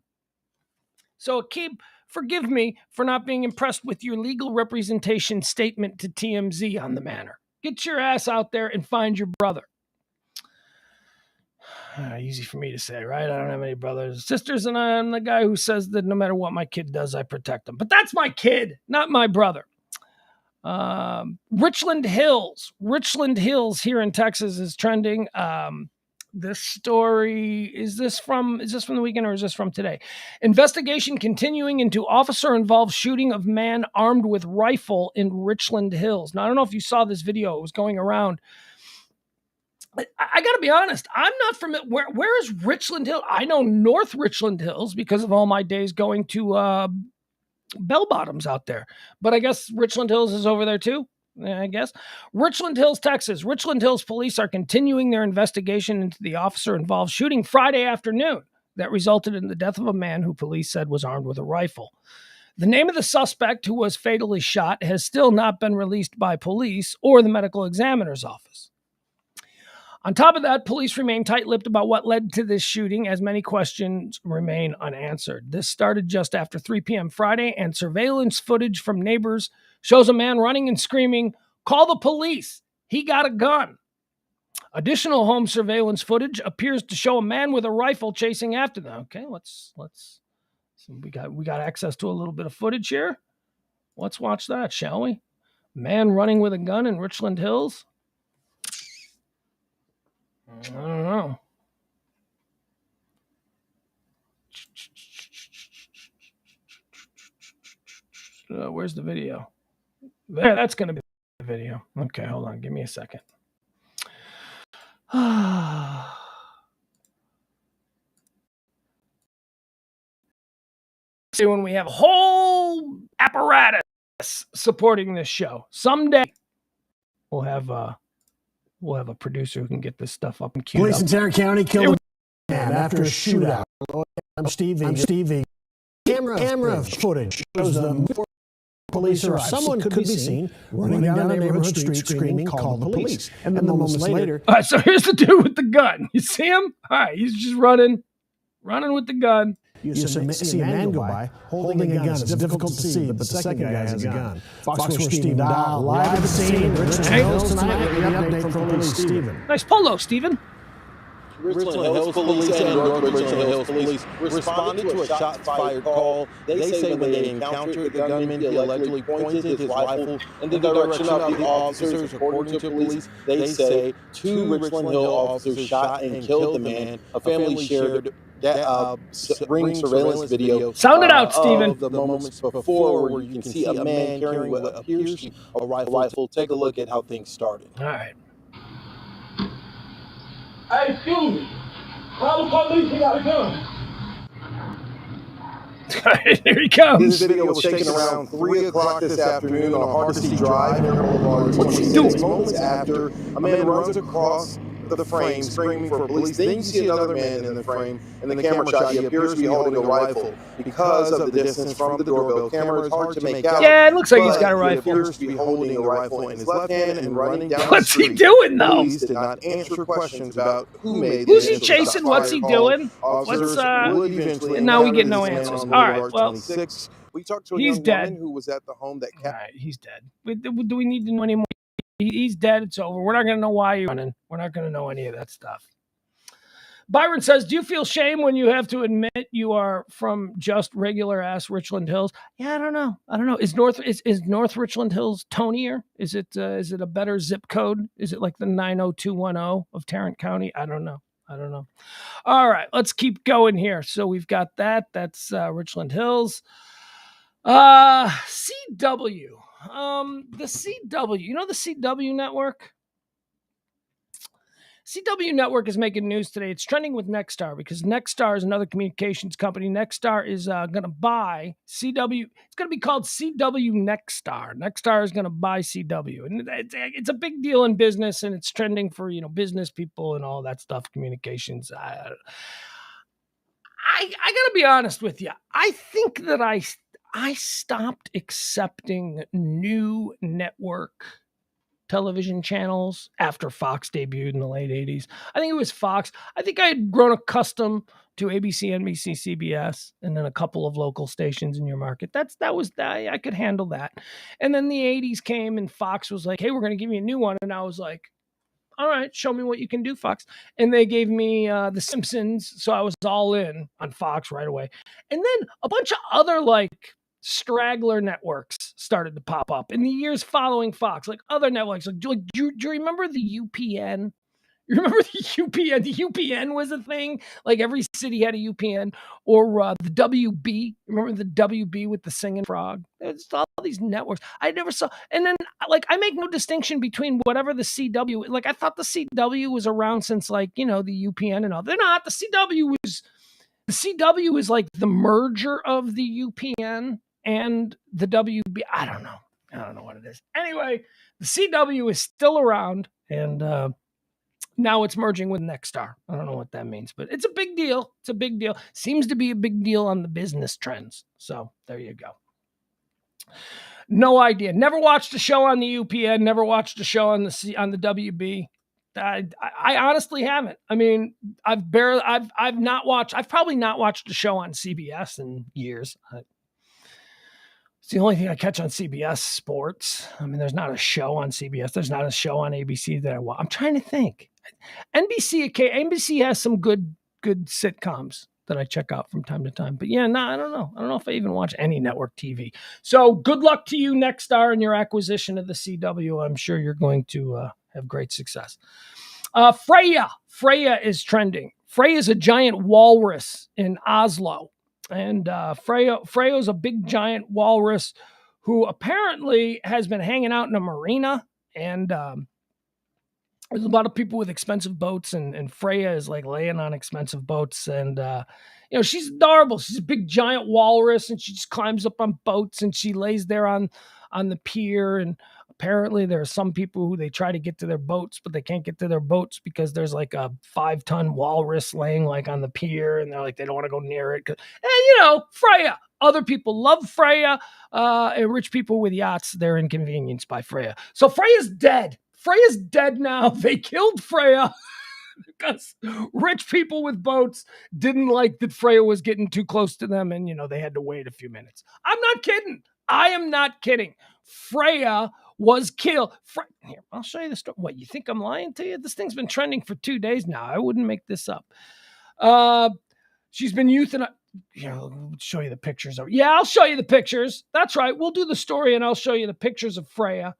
So Aqib, forgive me for not being impressed with your legal representation statement to TMZ on the matter. Get your ass out there and find your brother. Easy for me to say, right? I don't have any brothers and sisters, and I'm the guy who says that no matter what my kid does, I protect them. But that's my kid, not my brother. Richland Hills. Richland Hills here in Texas is trending. This story, is this from the weekend or is this from today? Investigation continuing into officer-involved shooting of man armed with rifle in Richland Hills. Now, I don't know if you saw this video. It was going around. I got to be honest. I'm not familiar. Where is Richland Hill? I know North Richland Hills because of all my days going to Bell Bottoms out there. But I guess Richland Hills is over there too. I guess. Richland Hills, Texas. Richland Hills police are continuing their investigation into the officer-involved shooting Friday afternoon that resulted in the death of a man who police said was armed with a rifle. The name of the suspect who was fatally shot has still not been released by police or the medical examiner's office. On top of that, police remain tight-lipped about what led to this shooting, as many questions remain unanswered. This started just after 3 p.m. Friday, and surveillance footage from neighbors shows a man running and screaming, "Call the police! He got a gun!" Additional home surveillance footage appears to show a man with a rifle chasing after them. Okay, let's. So we got access to a little bit of footage here. Let's watch that, shall we? Man running with a gun in Richland Hills. I don't know. Where's the video? There, that's going to be the video. Okay, hold on. Give me a second. See, when we have a whole apparatus supporting this show, someday we'll have a producer who can get this stuff up and queued Police up. in Tarrant County killed a man after a shootout. I'm Stevie. Camera footage shows the police or someone could be seen running down a neighborhood street screaming, "Call the police." And then moments later. All right, so here's the dude with the gun. You see him? All right, he's just running with the gun. You see a man go by holding a gun. It's difficult to see, but the second guy has a gun. Fox 4 Steve Dahl, live at the scene. Richland Hills tonight with the update from Police Stephen. Nice polo, Stephen. Richland Hills Police and North Richland Hills Police responded to a shots-fired call. They say when they encountered the gunman, he allegedly pointed his rifle in the direction of the officers. According to police, they say 2 Richland Hill officers shot and killed the man. A family shared that ring surveillance video. Sound it out, Stephen. Of the moments before where you can see a man carrying what appears to be a rifle. Take a look at how things started. All right. Hey, excuse me. Call the police, he got a gun. Here he comes. This video was taken around 3 o'clock this afternoon on a hard-to-see drive in Boulevard. 26 moments after, a man runs across the frame screaming for police. Then you see another man in the frame. In the camera shot, he appears to be holding a rifle. Because of the distance from the doorbell camera, it's hard to make out. Yeah, it looks like he's got a rifle. He appears to be holding a rifle in his left hand and running down What's the street. he doing, though? Police did not answer questions about who made Who's the he chasing? What's he doing? Officers would eventually and now we get encounter no this man answers. on All right, Boulevard well, 26. We talked to a he's young dead. woman who was at the home that All right, he's dead. Do we need to know any more? He's dead. It's over. We're not going to know why you're running. We're not going to know any of that stuff. Byron says, do you feel shame when you have to admit you are from just regular ass Richland Hills? Yeah, I don't know. Is North Richland Hills tonier? Is it a better zip code? Is it like the 90210 of Tarrant County? I don't know. All right, let's keep going here. So we've got that. That's Richland Hills. CW. The CW. You know the CW network? CW Network is making news today. It's trending with Nexstar because Nexstar is another communications company. Nexstar is going to buy CW. It's going to be called CW Nexstar. Nexstar is going to buy CW. And it's a big deal in business, and it's trending for, business people and all that stuff, communications. I got to be honest with you. I think that I stopped accepting new network television channels after Fox debuted in the late 80s. I think it was Fox. I think I had grown accustomed to ABC, NBC, CBS, and then a couple of local stations in your market. I could handle that. And then the 80s came and Fox was like, hey, we're going to give you a new one. And I was like, all right, show me what you can do, Fox. And they gave me The Simpsons. So I was all in on Fox right away. And then a bunch of other straggler networks started to pop up in the years following Fox, like other networks. Like, do you remember the UPN? You remember the UPN? The UPN was a thing. Like every city had a UPN, or the WB. Remember the WB with the singing frog? It's all these networks. I never saw. And then, like, I make no distinction between whatever the CW. Like, I thought the CW was around since, like, the UPN and all. They're not. The CW is like the merger of the UPN and the WB. I don't know what it is. Anyway, the CW is still around, and now it's merging with Nexstar. I don't know what that means, but it's a big deal. It's a big deal. Seems to be a big deal on the business trends. So there you go. No idea. Never watched a show on the UPN. Never watched a show on the WB. I honestly haven't. I mean, I've probably not watched a show on CBS in years. It's the only thing I catch on CBS sports. I mean, there's not a show on CBS. There's not a show on ABC that I watch. I'm trying to think. NBC has some good sitcoms that I check out from time to time. But yeah, I don't know. I don't know if I even watch any network TV. So good luck to you, Nexstar, in your acquisition of the CW. I'm sure you're going to have great success. Freya is trending. Freya is a giant walrus in Oslo. And Freya's a big giant walrus who apparently has been hanging out in a marina. And there's a lot of people with expensive boats, and Freya is like laying on expensive boats. And, she's adorable. She's a big giant walrus, and she just climbs up on boats, and she lays there on the pier. And apparently there are some people who they try to get to their boats, but they can't get to their boats because there's like a 5-ton walrus laying like on the pier, and they're like, they don't want to go near it. And Freya. Other people love Freya, and rich people with yachts, they're inconvenienced by Freya. So Freya's dead. Freya's dead now. They killed Freya because rich people with boats didn't like that Freya was getting too close to them, and, they had to wait a few minutes. I'm not kidding. I am not kidding. Freya was killed. Here, I'll show you the story. What, you think I'm lying to you? This thing's been trending for 2 days now. I wouldn't make this up. She's been euthanized. I'll show you the pictures. Yeah, I'll show you the pictures. That's right. We'll do the story, and I'll show you the pictures of Freya,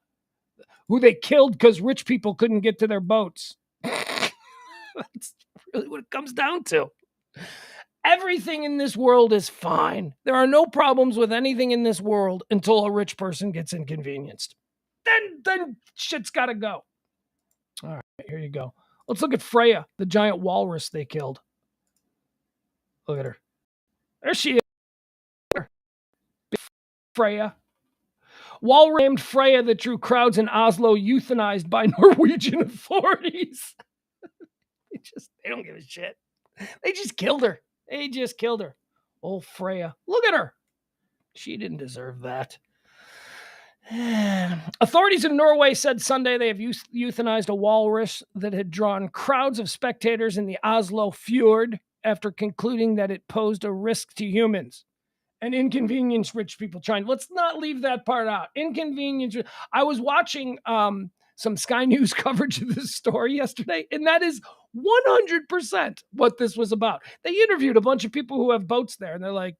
who they killed because rich people couldn't get to their boats. That's really what it comes down to. Everything in this world is fine. There are no problems with anything in this world until a rich person gets inconvenienced. Then shit's got to go. All right, here you go. Let's look at Freya, the giant walrus they killed. Look at her. There she is. Freya. Walrus named Freya that drew crowds in Oslo euthanized by Norwegian authorities. They don't give a shit. They just killed her. Oh, Freya. Look at her. She didn't deserve that. Authorities in Norway said Sunday they have euthanized a walrus that had drawn crowds of spectators in the Oslo fjord after concluding that it posed a risk to humans. And inconvenience rich people trying. Let's not leave that part out. Inconvenience. I was watching some Sky News coverage of this story yesterday, and that is 100% what this was about. They interviewed a bunch of people who have boats there, and they're like,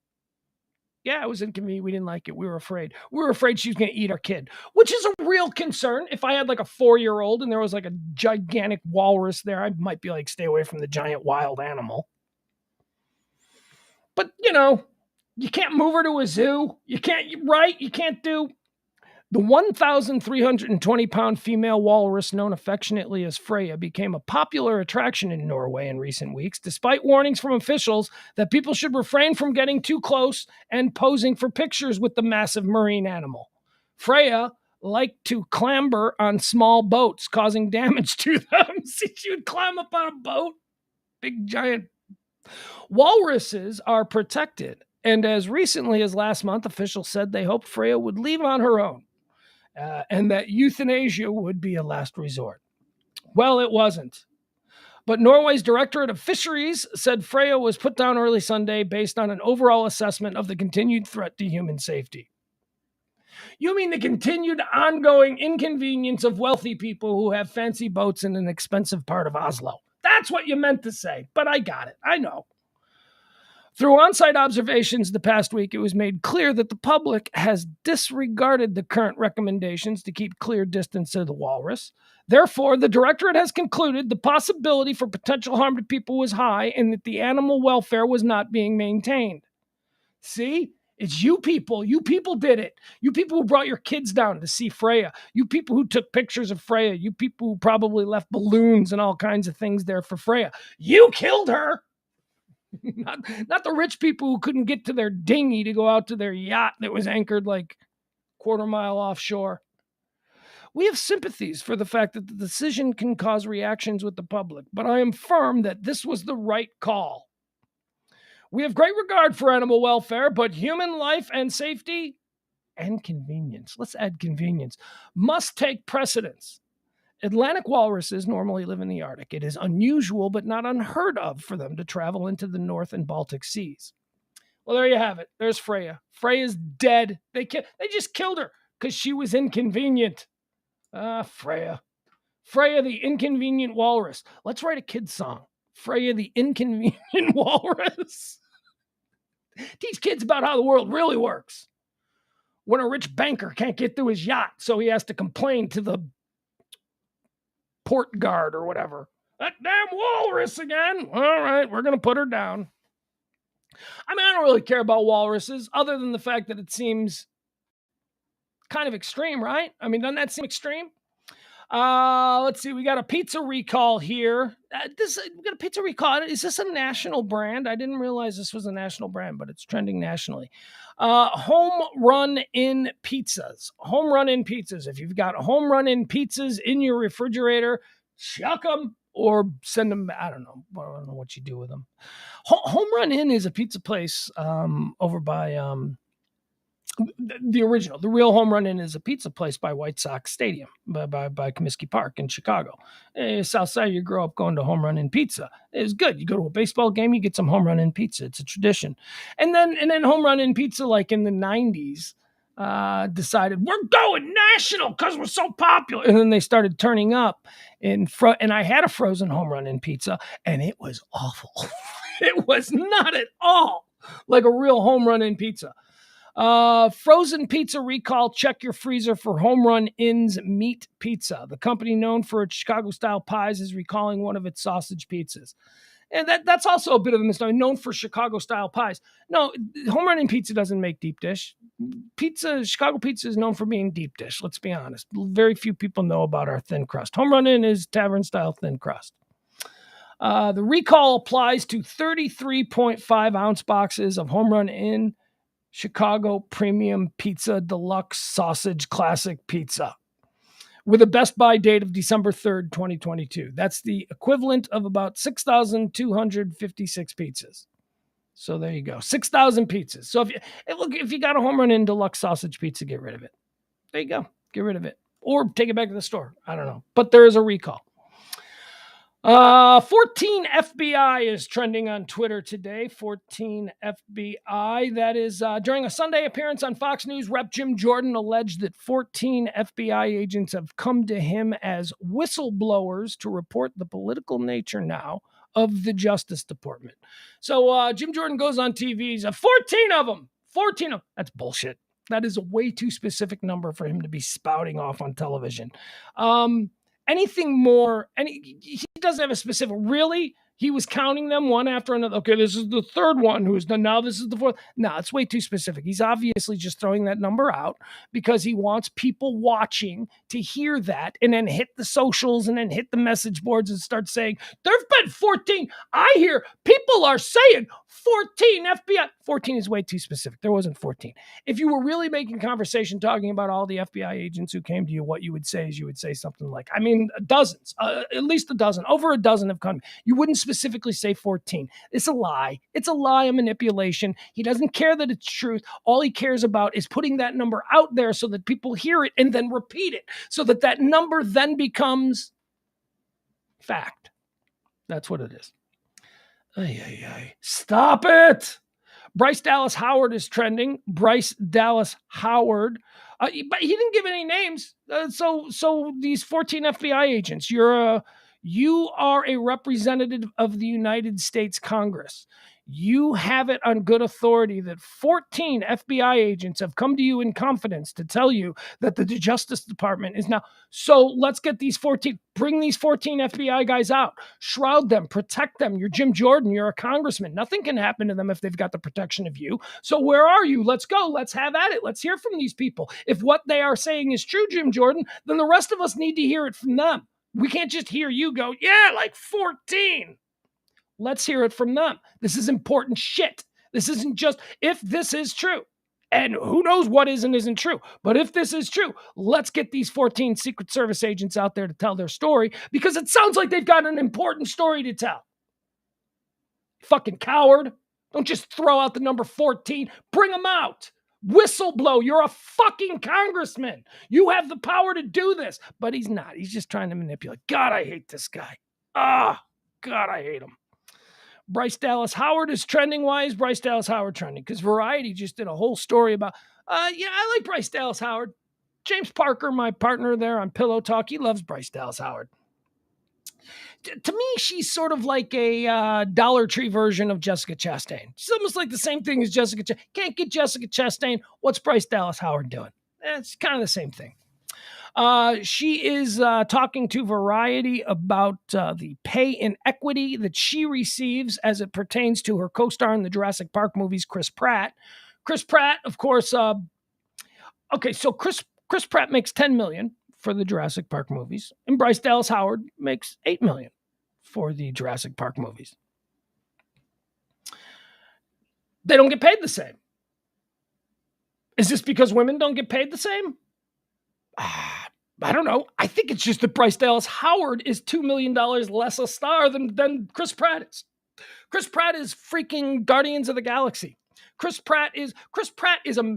yeah, it was inconvenient. We didn't like it. We were afraid. We were afraid she was going to eat our kid, which is a real concern. If I had like a 4-year-old and there was like a gigantic walrus there, I might be like, stay away from the giant wild animal. But, you can't move her to a zoo. You can't do. The 1,320-pound female walrus, known affectionately as Freya, became a popular attraction in Norway in recent weeks, despite warnings from officials that people should refrain from getting too close and posing for pictures with the massive marine animal. Freya liked to clamber on small boats, causing damage to them. See, she would climb up on a boat. Big, giant. Walruses are protected, and as recently as last month, officials said they hoped Freya would leave on her own. And that euthanasia would be a last resort. Well, it wasn't. But Norway's Directorate of Fisheries said Freya was put down early Sunday based on an overall assessment of the continued threat to human safety. You mean the continued ongoing inconvenience of wealthy people who have fancy boats in an expensive part of Oslo. That's what you meant to say, but I got it. I know. Through on-site observations the past week, it was made clear that the public has disregarded the current recommendations to keep clear distance to the walrus. Therefore, the directorate has concluded the possibility for potential harm to people was high and that the animal welfare was not being maintained. See? It's you people. You people did it. You people who brought your kids down to see Freya. You people who took pictures of Freya. You people who probably left balloons and all kinds of things there for Freya. You killed her. Not the rich people who couldn't get to their dinghy to go out to their yacht that was anchored like a quarter mile offshore. We have sympathies for the fact that the decision can cause reactions with the public, but I am firm that this was the right call. We have great regard for animal welfare, but human life and safety and convenience, let's add convenience, must take precedence. Atlantic walruses normally live in the Arctic. It is unusual, but not unheard of for them to travel into the North and Baltic seas. Well, there you have it. There's Freya. Freya's dead. They just killed her because she was inconvenient. Freya. Freya the Inconvenient Walrus. Let's write a kid's song. Freya the Inconvenient Walrus. Teach kids about how the world really works. When a rich banker can't get through his yacht, so he has to complain to the port guard or whatever. That damn walrus again. All right, we're going to put her down. I mean, I don't really care about walruses other than the fact that it seems kind of extreme, right? I mean, doesn't that seem extreme? Let's see. We got a pizza recall here. We got a pizza recall. Is this a national brand? I didn't realize this was a national brand, but it's trending nationally. Home Run In Pizzas. Home Run In Pizzas. If you've got Home Run In Pizzas in your refrigerator, chuck them or send them. I don't know what you do with them. Home Run In is a pizza place over by the original. The real Home Run In is a pizza place by White Sox Stadium, by Comiskey Park in Chicago. South Side, you grow up going to Home Run In Pizza. It's good. You go to a baseball game, you get some Home Run In Pizza. It's a tradition. And then Home Run In Pizza, like in the 90s, decided we're going national because we're so popular. And then they started turning up in front. And I had a frozen Home Run In Pizza, and it was awful. It was not at all like a real Home Run In Pizza. Frozen pizza recall. Check your freezer for Home Run In's meat pizza. The company known for its Chicago-style pies is recalling one of its sausage pizzas. And that's also a bit of a misnomer. Known for Chicago-style pies. No, Home Run In Pizza doesn't make deep dish. Chicago pizza is known for being deep dish. Let's be honest. Very few people know about our thin crust. Home Run In is tavern-style thin crust. The recall applies to 33.5 ounce boxes of Home Run In Chicago Premium Pizza Deluxe Sausage Classic Pizza with a best buy date of December 3rd, 2022. That's the equivalent of about 6,256 pizzas. So there you go. 6,000 pizzas. So if you got a Home Run In Deluxe Sausage Pizza, get rid of it. There you go. Get rid of it. Or take it back to the store. I don't know. But there is a recall. 14 FBI is trending on Twitter today. 14 FBI. That is during a Sunday appearance on Fox News, Rep. Jim Jordan alleged that 14 FBI agents have come to him as whistleblowers to report the political nature now of the Justice Department. So Jim Jordan goes on TV. He's 14 of them. 14 of them. That's bullshit. That is a way too specific number for him to be spouting off on television. Anything more, and he doesn't have a specific, really? He was counting them one after another. Okay, this is the third one who's done. Now this is the fourth. No, it's way too specific. He's obviously just throwing that number out because he wants people watching to hear that and then hit the socials and then hit the message boards and start saying, there've been 14. I hear people are saying 14 FBI. 14 is way too specific. There wasn't 14. If you were really making conversation talking about all the FBI agents who came to you, what you would say is you would say something like, I mean, dozens, at least a dozen, over a dozen have come. You wouldn't specifically say 14. It's a lie. It's a lie, a manipulation. He doesn't care that it's truth. All he cares about is putting that number out there so that people hear it and then repeat it so that that number then becomes fact. That's what it is. Stop it. Bryce Dallas Howard is trending. Bryce Dallas Howard. But he didn't give any names. So these 14 FBI agents, you're You are a representative of the United States Congress. You have it on good authority that 14 FBI agents have come to you in confidence to tell you that the Justice Department is now. So let's get these 14, bring these 14 FBI guys out, shroud them, protect them. You're Jim Jordan. You're a congressman. Nothing can happen to them if they've got the protection of you. So where are you? Let's go. Let's have at it. Let's hear from these people. If what they are saying is true, Jim Jordan, then the rest of us need to hear it from them. We can't just hear you go, yeah, like 14. Let's hear it from them. This is important shit. This isn't just if this is true. And who knows what is and isn't true. But if this is true, let's get these 14 Secret Service agents out there to tell their story, because it sounds like they've got an important story to tell. Fucking coward. Don't just throw out the number 14. Bring them out. Whistleblow. You're a fucking congressman. You have the power to do this. But he's not. He's just trying to manipulate. God, I hate this guy. God, I hate him. Bryce Dallas Howard is trending. Why is Bryce Dallas Howard trending? Because Variety just did a whole story about, I like Bryce Dallas Howard. James Parker, my partner there on Pillow Talk, he loves Bryce Dallas Howard. To me, she's sort of like a Dollar Tree version of Jessica Chastain. She's almost like the same thing as Jessica Chastain. Can't get Jessica Chastain. What's Bryce Dallas Howard doing? It's kind of the same thing. She is talking to Variety about the pay inequity that she receives as it pertains to her co-star in the Jurassic Park movies, Chris Pratt. Chris Pratt, of course. So Chris Pratt makes $10 million for the Jurassic Park movies, and Bryce Dallas Howard makes $8 million for the Jurassic Park movies. They don't get paid the same. Is this because women don't get paid the same? I don't know. I think it's just that Bryce Dallas Howard is $2 million less a star than Chris Pratt is. Chris Pratt is freaking Guardians of the Galaxy. Chris Pratt is a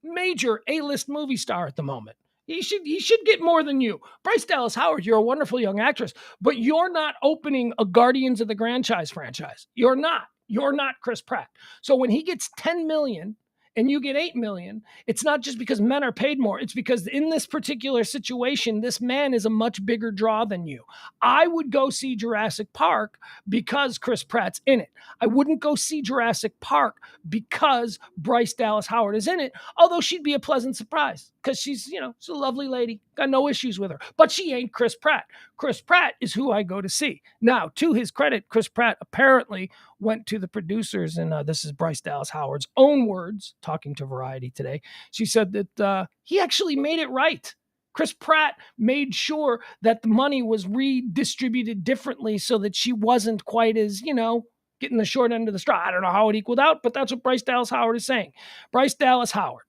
major A-list movie star at the moment. He should get more than you. Bryce Dallas Howard, you're a wonderful young actress, but you're not opening a Guardians of the franchise. You're not. You're not Chris Pratt. So when he gets $10 million and you get $8 million, it's not just because men are paid more. It's because in this particular situation, this man is a much bigger draw than you. I would go see Jurassic Park because Chris Pratt's in it. I wouldn't go see Jurassic Park because Bryce Dallas Howard is in it, although she'd be a pleasant surprise because she's a lovely lady. Got no issues with her, but she ain't Chris Pratt. Chris Pratt is who I go to see. Now, to his credit, Chris Pratt apparently went to the producers, and this is Bryce Dallas Howard's own words, talking to Variety today. She said that he actually made it right. Chris Pratt made sure that the money was redistributed differently so that she wasn't quite as, getting the short end of the straw. I don't know how it equaled out, but that's what Bryce Dallas Howard is saying. Bryce Dallas Howard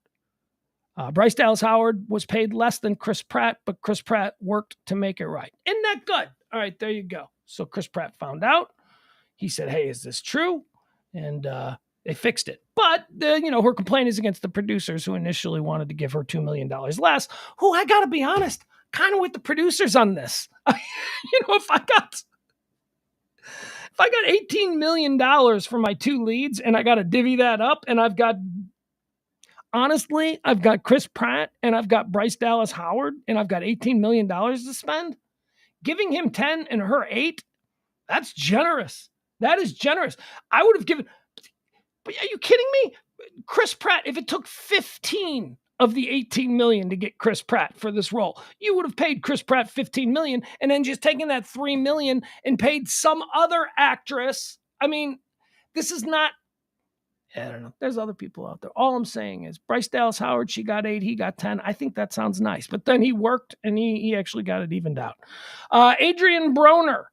was paid less than Chris Pratt, but Chris Pratt worked to make it right. Isn't that good? All right, there you go. So Chris Pratt found out. He said, hey, is this true? And they fixed it. But, her complaint is against the producers who initially wanted to give her $2 million less, who, I got to be honest, kind of with the producers on this. If I got $18 million for my two leads and I got to divvy that up, and I've got Chris Pratt and I've got Bryce Dallas Howard and I've got $18 million to spend, giving him 10 and her 8, that's generous. That is generous. I would have given, but are you kidding me? Chris Pratt, if it took 15 of the 18 million to get Chris Pratt for this role, you would have paid Chris Pratt 15 million and then just taken that 3 million and paid some other actress. I mean, this is not, I don't know. There's other people out there. All I'm saying is Bryce Dallas Howard, she got 8, he got 10. I think that sounds nice. But then he worked and he actually got it evened out. Adrian Broner.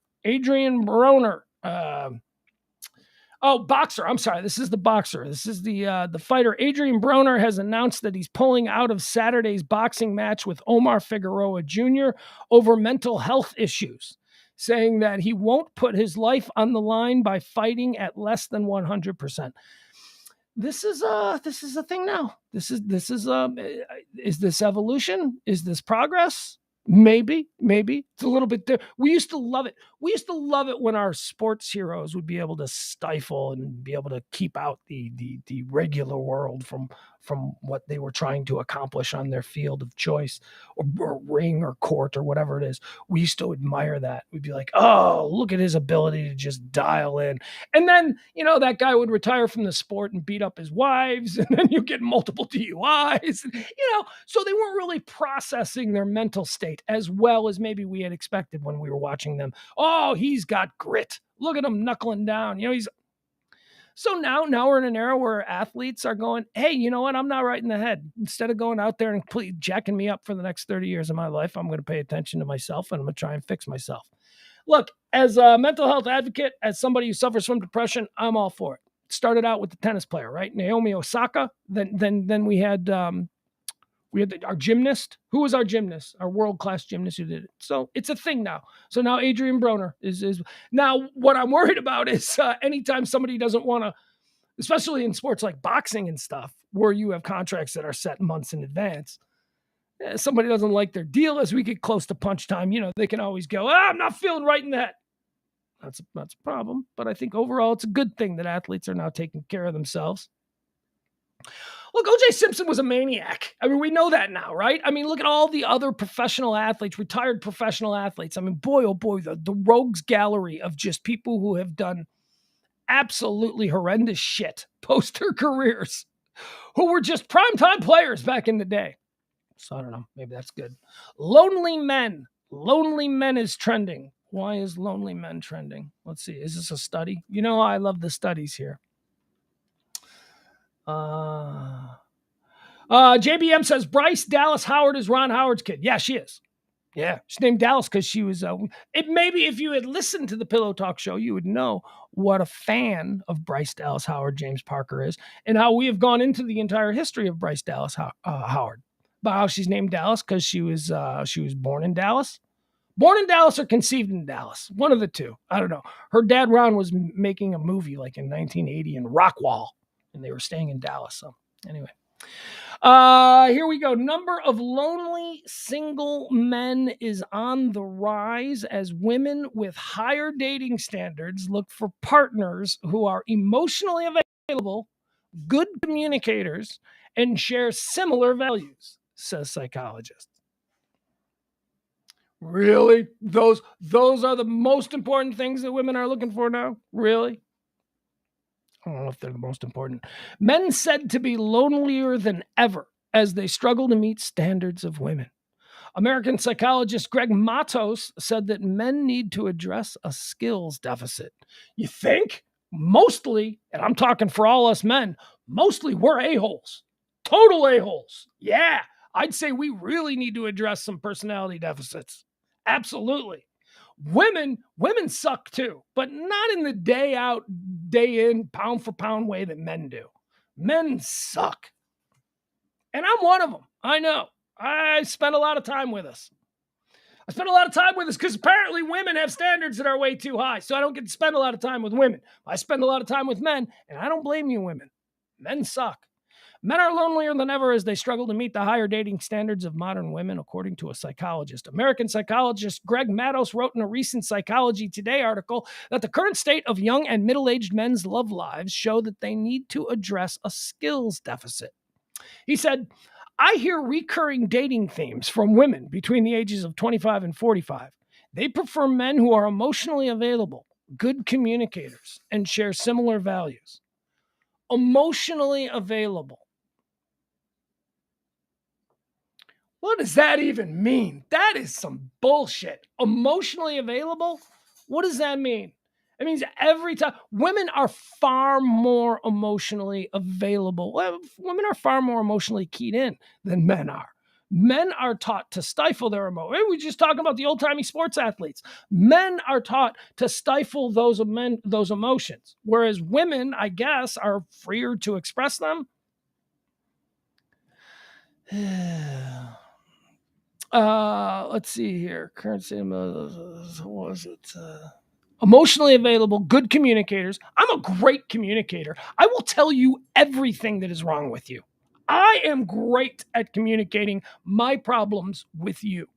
Boxer. I'm sorry. This is the boxer. This is the fighter. Adrian Broner has announced that he's pulling out of Saturday's boxing match with Omar Figueroa Jr. over mental health issues, saying that he won't put his life on the line by fighting at less than 100%. This is a thing now. Is this evolution? Is this progress? Maybe. It's a little bit. We used to love it. we used to love it when our sports heroes would be able to stifle and be able to keep out the regular world from what they were trying to accomplish on their field of choice or ring or court or whatever it is. We used to admire that. We'd be like, oh, look at his ability to just dial in. And then, that guy would retire from the sport and beat up his wives, and then you get multiple DUIs, so they weren't really processing their mental state as well as maybe we had expected when we were watching them. Oh, he's got grit. Look at him knuckling down. So now we're in an era where athletes are going, hey, you know what? I'm not right in the head. Instead of going out there and jacking me up for the next 30 years of my life, I'm going to pay attention to myself and I'm going to try and fix myself. Look, as a mental health advocate, as somebody who suffers from depression, I'm all for it. Started out with the tennis player, right? Naomi Osaka. Then we had our gymnast. Who was our gymnast? Our world-class gymnast who did it. So it's a thing now. So now Adrian Broner is now what I'm worried about is anytime somebody doesn't want to, especially in sports like boxing and stuff, where you have contracts that are set months in advance. Somebody doesn't like their deal as we get close to punch time, they can always go, I'm not feeling right in that. That's a problem. But I think overall it's a good thing that athletes are now taking care of themselves. Look, O.J. Simpson was a maniac. I mean, we know that now, right? I mean, look at all the other professional athletes, retired professional athletes. I mean, boy, oh boy, the rogues gallery of just people who have done absolutely horrendous shit post their careers, who were just primetime players back in the day. So I don't know. Maybe that's good. Lonely men. Lonely men is trending. Why is lonely men trending? Let's see. Is this a study? I love the studies here. JBM says Bryce Dallas Howard is Ron Howard's kid. Yeah, she is. Yeah, she's named Dallas because she was. Maybe if you had listened to the Pillow Talk show, you would know what a fan of Bryce Dallas Howard James Parker is, and how we have gone into the entire history of Bryce Dallas Howard. About how she's named Dallas because she was born in Dallas. Born in Dallas or conceived in Dallas. One of the two. I don't know. Her dad, Ron, was making a movie like in 1980 in Rockwall, and they were staying in Dallas. So anyway. Here we go. Number of lonely single men is on the rise as women with higher dating standards look for partners who are emotionally available, good communicators, and share similar values, says psychologists. Really? Those are the most important things that women are looking for now? Really? I don't know if they're the most important. Men said to be lonelier than ever as they struggle to meet standards of women. American psychologist Greg Matos said that men need to address a skills deficit. You think? Mostly, and I'm talking for all us men, mostly we're a-holes. Total a-holes. Yeah, I'd say we really need to address some personality deficits. Absolutely. Women suck too, but not in the day out, day in, pound for pound way that men do. Men suck. And I'm one of them. I know. I spend a lot of time with us. Because apparently women have standards that are way too high. So I don't get to spend a lot of time with women. I spend a lot of time with men, and I don't blame you, women. Men suck. Men are lonelier than ever as they struggle to meet the higher dating standards of modern women, according to a psychologist. American psychologist Greg Matos wrote in a recent Psychology Today article that the current state of young and middle-aged men's love lives show that they need to address a skills deficit. He said, I hear recurring dating themes from women between the ages of 25 and 45. They prefer men who are emotionally available, good communicators, and share similar values. Emotionally available. What does that even mean? That is some bullshit. Emotionally available? What does that mean? It means every time women are far more emotionally available. Well, women are far more emotionally keyed in than men are. Men are taught to stifle their emotions. We just talking about the old-timey sports athletes. Men are taught to stifle those emotions, whereas women, I guess, are freer to express them. Let's see here. Current state of, what was it? Emotionally available, good communicators. I'm a great communicator. I will tell you everything that is wrong with you. I am great at communicating my problems with you.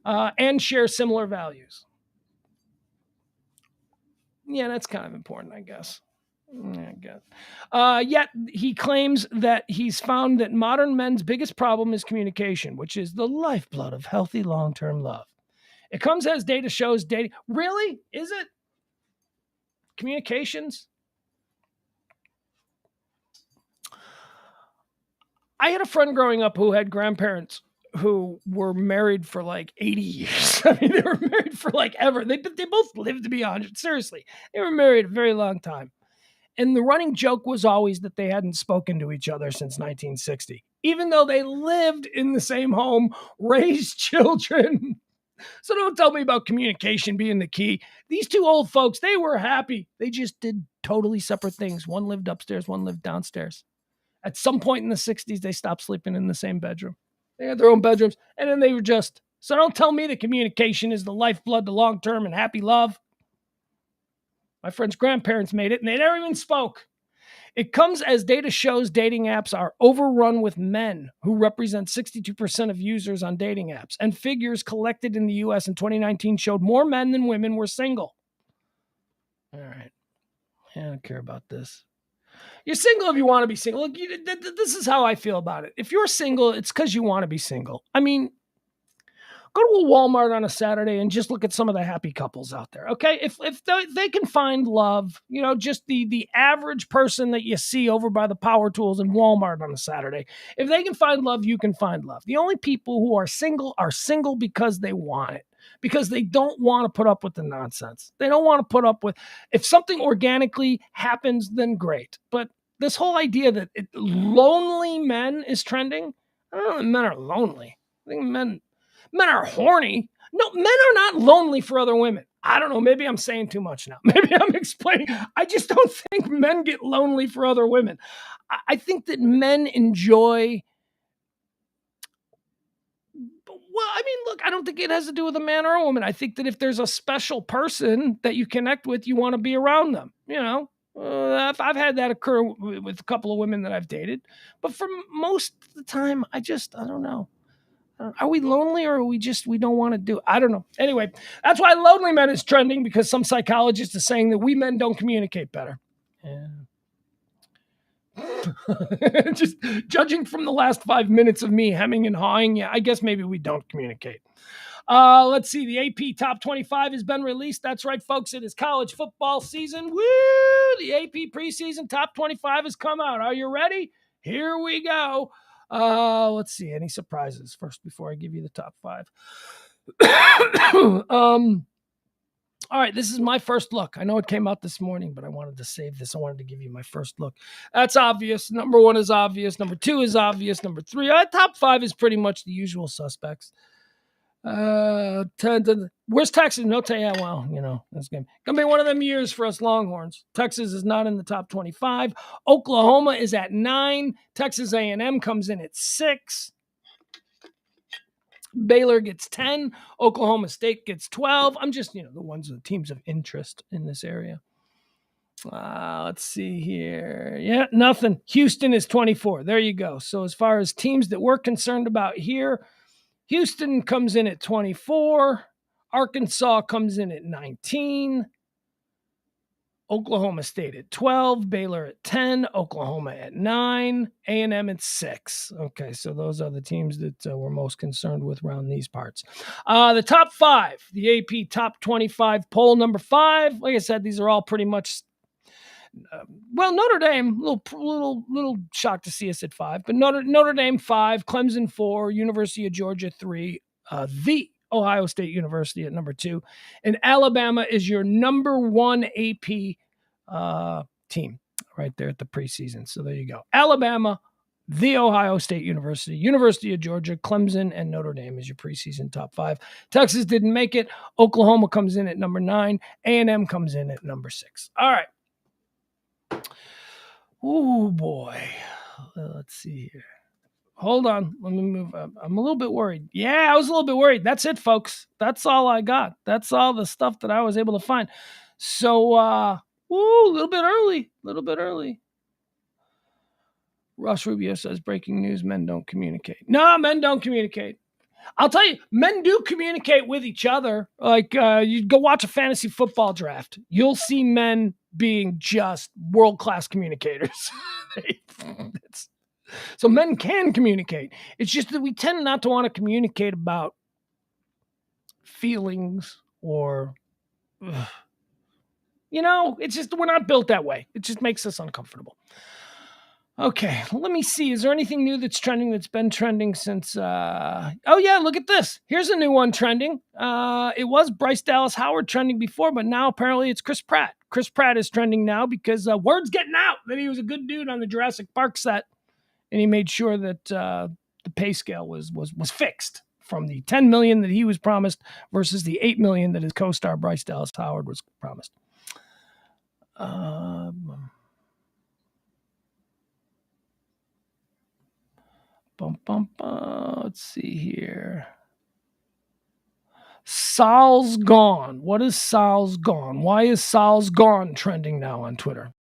And share similar values. Yeah, that's kind of important, I guess. Yet he claims that he's found that modern men's biggest problem is communication, which is the lifeblood of healthy long-term love. It comes as data shows dating. Really? Is it? Communications? I had a friend growing up who had grandparents who were married for like 80 years. I mean, they were married for like ever. They both lived to be 100. Seriously, they were married a very long time. And the running joke was always that they hadn't spoken to each other since 1960, even though they lived in the same home, raised children. So don't tell me about communication being the key. These two old folks, they were happy. They just did totally separate things. One lived upstairs, one lived downstairs. At some point in the 60s, they stopped sleeping in the same bedroom. They had their own bedrooms, and then they were just... So don't tell me that communication is the lifeblood to long-term and happy love. My friend's grandparents made it, and they never even spoke. It comes as data shows dating apps are overrun with men, who represent 62% of users on dating apps. And figures collected in the U.S. in 2019 showed more men than women were single. All right. I don't care about this. You're single if you want to be single. Look, this is how I feel about it. If you're single, it's because you want to be single. I mean, go to a Walmart on a Saturday and just look at some of the happy couples out there, okay? If they can find love, just the average person that you see over by the power tools in Walmart on a Saturday, if they can find love, you can find love. The only people who are single because they want it, because they don't want to put up with the nonsense. They don't want to put up with, if something organically happens, then great. But this whole idea that lonely men is trending, I don't know if men are lonely. I think men are horny. No, men are not lonely for other women. I don't know. Maybe I'm saying too much now. Maybe I'm explaining. I just don't think men get lonely for other women. I think that men enjoy... Well, I mean, look, I don't think it has to do with a man or a woman. I think that if there's a special person that you connect with, you want to be around them. I've had that occur with a couple of women that I've dated. But for most of the time, I don't know. Are we lonely, or are we don't want to do it? I don't know. Anyway, that's why lonely men is trending, because some psychologist is saying that we men don't communicate better. Yeah. Just judging from the last 5 minutes of me hemming and hawing, yeah, I guess maybe we don't communicate. Let's see. The AP Top 25 has been released. That's right, folks. It is college football season. Woo! The AP preseason Top 25 has come out. Are you ready? Here we go. Let's see. Any surprises first before I give you the top 5? All right, this is my first look. I know it came out this morning, but I wanted to save this. I wanted to give you my first look. That's obvious. Number 1 is obvious. Number 2 is obvious. Number 3, top 5 is pretty much the usual suspects. Where's Texas? No, it's gonna be one of them years for us Longhorns. Texas is not in the top 25. Oklahoma is at 9. Texas A&M comes in at 6. Baylor gets 10. Oklahoma State gets 12. I'm just, the teams of interest in this area. Let's see here. Yeah, nothing. Houston is 24. There you go. So as far as teams that we're concerned about here, Houston comes in at 24. Arkansas comes in at 19. Oklahoma State at 12, Baylor at 10, Oklahoma at 9, A&M at 6. Okay, so those are the teams that we're most concerned with around these parts. The top 5, the AP Top 25 poll number 5. Like I said, these are all pretty much... Notre Dame, little shocked to see us at 5, but Notre Dame 5, Clemson 4, University of Georgia 3, the Ohio State University at number 2, and Alabama is your number 1 AP team right there at the preseason. So there you go. Alabama, the Ohio State University, University of Georgia, Clemson, and Notre Dame is your preseason top 5. Texas didn't make it. Oklahoma comes in at number 9. A&M comes in at number 6. All right. Oh, boy. Let's see here. Hold on. Let me move up. I'm a little bit worried. Yeah, I was a little bit worried. That's it, folks. That's all I got. That's all the stuff that I was able to find. So, a little bit early. Ross Rubio says, breaking news, men don't communicate. No, men don't communicate. I'll tell you, men do communicate with each other. Like you go watch a fantasy football draft, you'll see men being just world-class communicators. So men can communicate. It's just that we tend not to want to communicate about feelings or, it's just we're not built that way. It just makes us uncomfortable. Okay, let me see. Is there anything new that's trending that's been trending since... Oh, yeah, look at this. Here's a new one trending. It was Bryce Dallas Howard trending before, but now apparently it's Chris Pratt. Chris Pratt is trending now because word's getting out that he was a good dude on the Jurassic Park set, and he made sure that the pay scale was fixed from the $10 million that he was promised versus the $8 million that his co-star Bryce Dallas Howard was promised. Let's see here. Sal's gone. What is Sal's gone? Why is Sal's gone trending now on Twitter?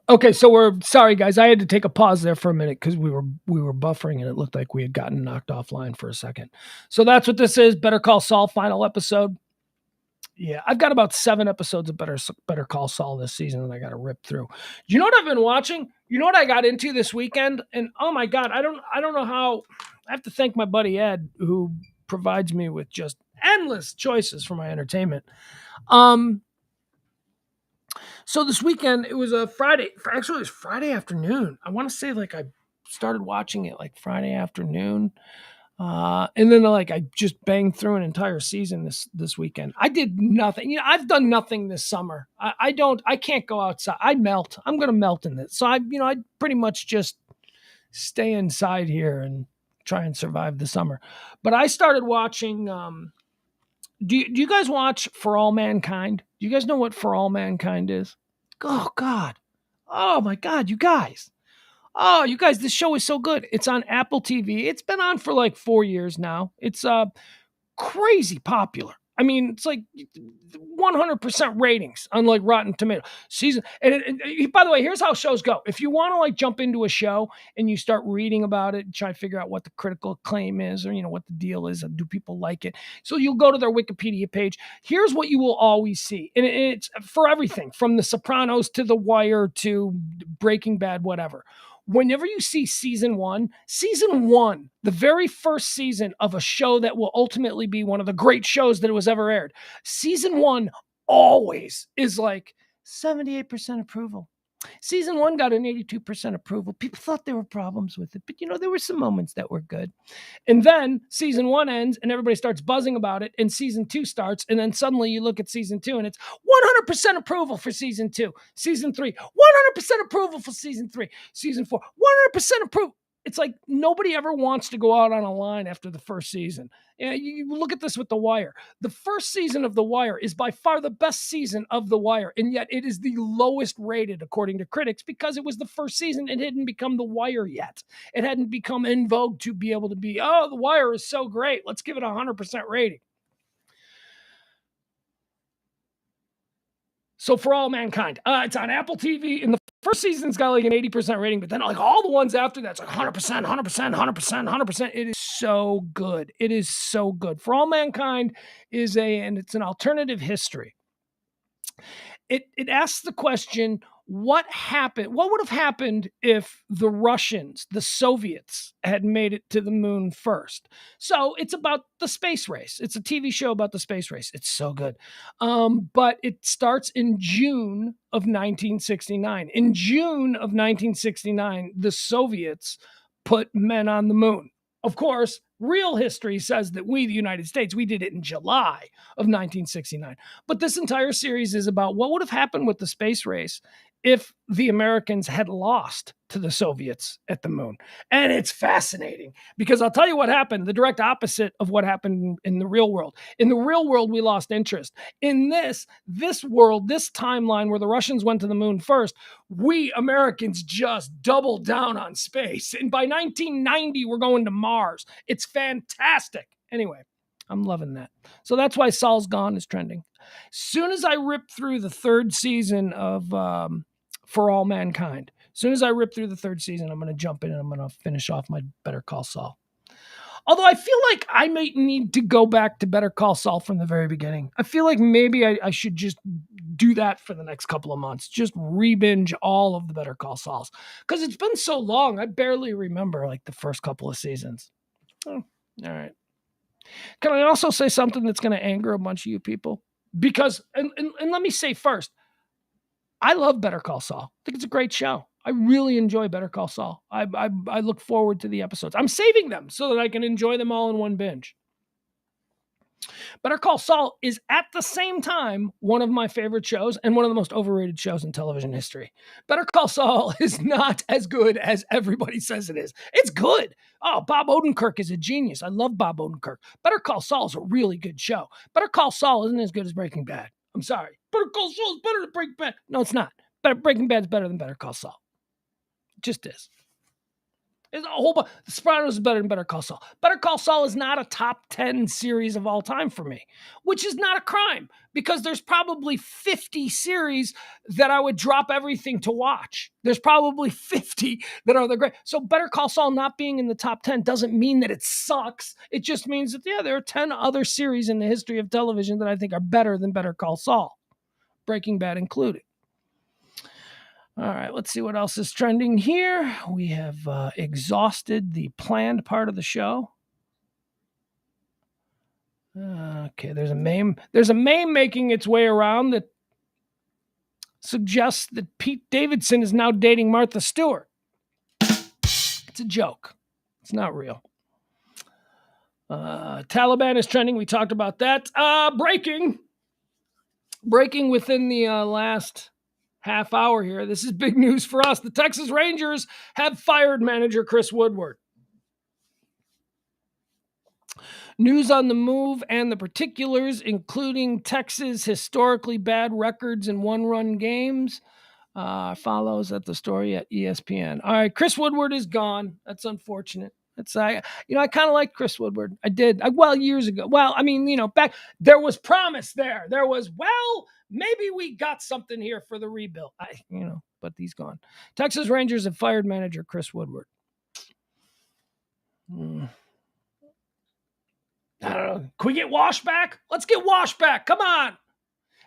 Okay, so we're sorry, guys. I had to take a pause there for a minute because we were buffering and it looked like we had gotten knocked offline for a second. So that's what this is. Better Call Saul final episode. Yeah, I've got about 7 episodes of Better Call Saul this season that I got to rip through. You know what I've been watching? You know what I got into this weekend? And oh my God, I don't know how. I have to thank my buddy Ed who provides me with just endless choices for my entertainment. So this weekend, it was a Friday. Actually, it was Friday afternoon. I want to say I started watching it Friday afternoon. And then I just banged through an entire season this weekend. I did nothing. I've done nothing this summer. I can't go outside. I melt. I'm going to melt in this. So I pretty much just stay inside here and try and survive the summer. But I started watching, do you guys watch For All Mankind? Do you guys know what For All Mankind is? Oh, God. Oh, my God, you guys. Oh, you guys, this show is so good. It's on Apple TV. It's been on for 4 years now. It's crazy popular. I mean, it's 100% ratings on Rotten Tomato season. And by the way, here's how shows go. If you want to jump into a show and you start reading about it and try to figure out what the critical acclaim is or, what the deal is, do people like it? So you'll go to their Wikipedia page. Here's what you will always see. And it's for everything from The Sopranos to The Wire to Breaking Bad, whatever. Whenever you see season one, the very first season of a show that will ultimately be one of the great shows that was ever aired, season one always is 78% approval. Season one got an 82% approval. People thought there were problems with it, but there were some moments that were good. And then season one ends and everybody starts buzzing about it and season two starts. And then suddenly you look at season two and it's 100% approval for season two. Season three, 100% approval for season three. Season four, 100% approval. It's nobody ever wants to go out on a line after the first season. You look at this with The Wire. The first season of The Wire is by far the best season of The Wire, and yet it is the lowest rated according to critics because it was the first season. It hadn't become The Wire yet. It hadn't become in vogue to be able to be, The Wire is so great. Let's give it 100% rating. So For All Mankind, it's on Apple TV. In the first season's got an 80% rating, but then all the ones after that's 100%, 100%, 100%, 100%. It is so good. It is so good. For All Mankind and it's an alternative history. It asks the question, what would have happened if the Russians, the Soviets, had made it to the moon first? So it's about the space race. It's a TV show about the space race. It's so good. But it starts in June of 1969. In June of 1969, the Soviets put men on the moon. Of course, real history says that we, the United States, we did it in July of 1969. But this entire series is about what would have happened with the space race if the Americans had lost to the Soviets at the moon. And it's fascinating because I'll tell you what happened, the direct opposite of what happened in the real world. In the real world, we lost interest. In this world, this timeline where the Russians went to the moon first, we Americans just doubled down on space. And by 1990, we're going to Mars. It's fantastic. Anyway, I'm loving that. So that's why Saul's Gone is trending. Soon as I rip through the third season of For All Mankind, as soon as I rip through the third season, I'm going to jump in and I'm going to finish off my Better Call Saul. Although I feel like I might need to go back to Better Call Saul from the very beginning. I feel like maybe I should just do that for the next couple of months. Just re-binge all of the Better Call Sauls. Because it's been so long, I barely remember like the first couple of seasons. Oh, all right. Can I also say something that's going to anger a bunch of you people? Because, and let me say first, I love Better Call Saul. I think it's a great show. I really enjoy Better Call Saul. I look forward to the episodes. I'm saving them so that I can enjoy them all in one binge. Better Call Saul is at the same time one of my favorite shows and one of the most overrated shows in television history. Better Call Saul is not as good as everybody says it is. It's good. Oh, Bob Odenkirk is a genius. I love Bob Odenkirk. Better Call Saul is a really good show. Better Call Saul isn't as good as Breaking Bad. I'm sorry. Better Call Saul is better than Breaking Bad. No, it's not. Breaking Bad is better than Better Call Saul. It just is. There's a whole bunch. The Sopranos is better than Better Call Saul. Better Call Saul is not a top 10 series of all time for me, which is not a crime because there's probably 50 series that I would drop everything to watch. There's probably 50 that are the great. So Better Call Saul not being in the top 10 doesn't mean that it sucks. It just means that, yeah, there are 10 other series in the history of television that I think are better than Better Call Saul, Breaking Bad included. All right, let's see what else is trending here. We have exhausted the planned part of the show. Okay, there's a meme. There's a meme making its way around that suggests that Pete Davidson is now dating Martha Stewart. It's a joke. It's not real. Taliban is trending. We talked about that. Breaking within the last half hour here. This is big news for us. The Texas Rangers have fired manager Chris Woodward. News on the move and the particulars, including Texas' historically bad records in one-run games, follows at the story at ESPN. All right, Chris Woodward is gone. That's unfortunate. I kind of liked Chris Woodward. I did. Years ago. Well, I mean, back there was promise there. There was, maybe we got something here for the rebuild. But he's gone. Texas Rangers have fired manager Chris Woodward. I don't know. Can we get Wash back? Let's get Wash back. Come on.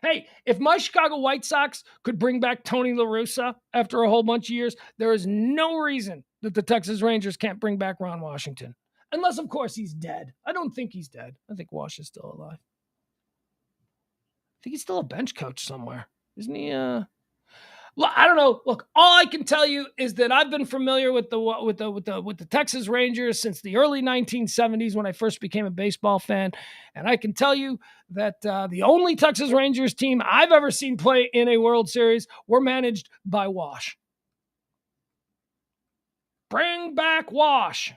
Hey, if my Chicago White Sox could bring back Tony La Russa after a whole bunch of years, there is no reason that the Texas Rangers can't bring back Ron Washington. Unless, of course, he's dead. I don't think he's dead. I think Wash is still alive. I think he's still a bench coach somewhere. Isn't he? Well, I don't know. Look, all I can tell you is that I've been familiar with the Texas Rangers since the early 1970s when I first became a baseball fan, and I can tell you that the only Texas Rangers team I've ever seen play in a World Series were managed by Wash. Bring back Wash.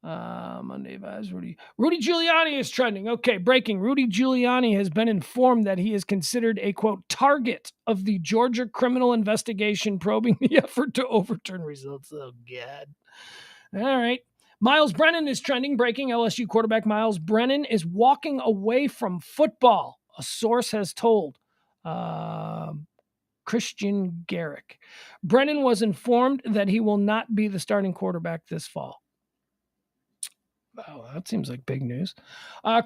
Monday Vibes, Rudy Giuliani is trending. Okay, breaking. Rudy Giuliani has been informed that he is considered a, quote, target of the Georgia criminal investigation probing the effort to overturn results. Oh, God. All right. Miles Brennan is trending. Breaking. LSU quarterback Miles Brennan is walking away from football, a source has told Christian Garrick. Brennan was informed that he will not be the starting quarterback this fall. Oh, that seems like big news.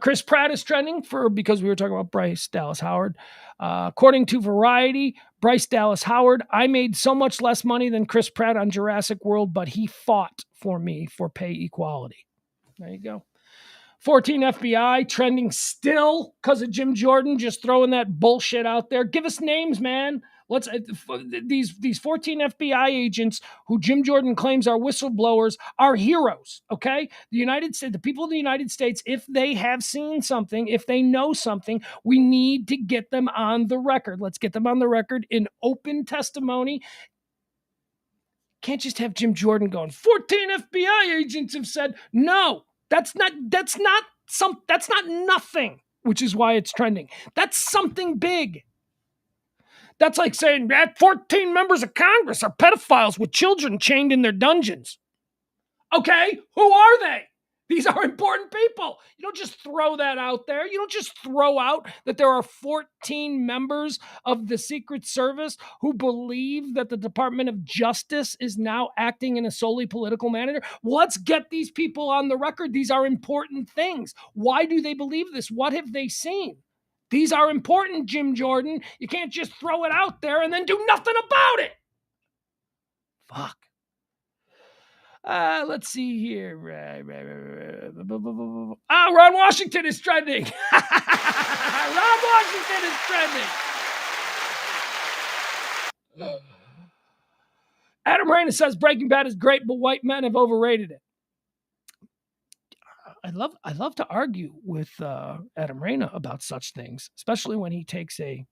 Chris Pratt is trending because we were talking about Bryce Dallas Howard. According to Variety, Bryce Dallas Howard, I made so much less money than Chris Pratt on Jurassic World, but he fought for me for pay equality. There you go. 14 FBI trending still because of Jim Jordan just throwing that bullshit out there. Give us names, man. Let's these 14 FBI agents who Jim Jordan claims are whistleblowers are heroes. Okay, the United States, the people of the United States, if they have seen something, if they know something, we need to get them on the record. Let's get them on the record in open testimony. Can't just have Jim Jordan going, 14 FBI agents have said no. That's not nothing, which is why it's trending. That's something big. That's like saying that 14 members of Congress are pedophiles with children chained in their dungeons. Okay, who are they? These are important people. You don't just throw that out there. You don't just throw out that there are 14 members of the Secret Service who believe that the Department of Justice is now acting in a solely political manner. Let's get these people on the record. These are important things. Why do they believe this? What have they seen? These are important, Jim Jordan. You can't just throw it out there and then do nothing about it. Fuck. Let's see here. Ron Washington is trending. Ron Washington is trending. Adam Reyna says Breaking Bad is great, but white men have overrated it. I love to argue with Adam Reyna about such things, especially when he takes a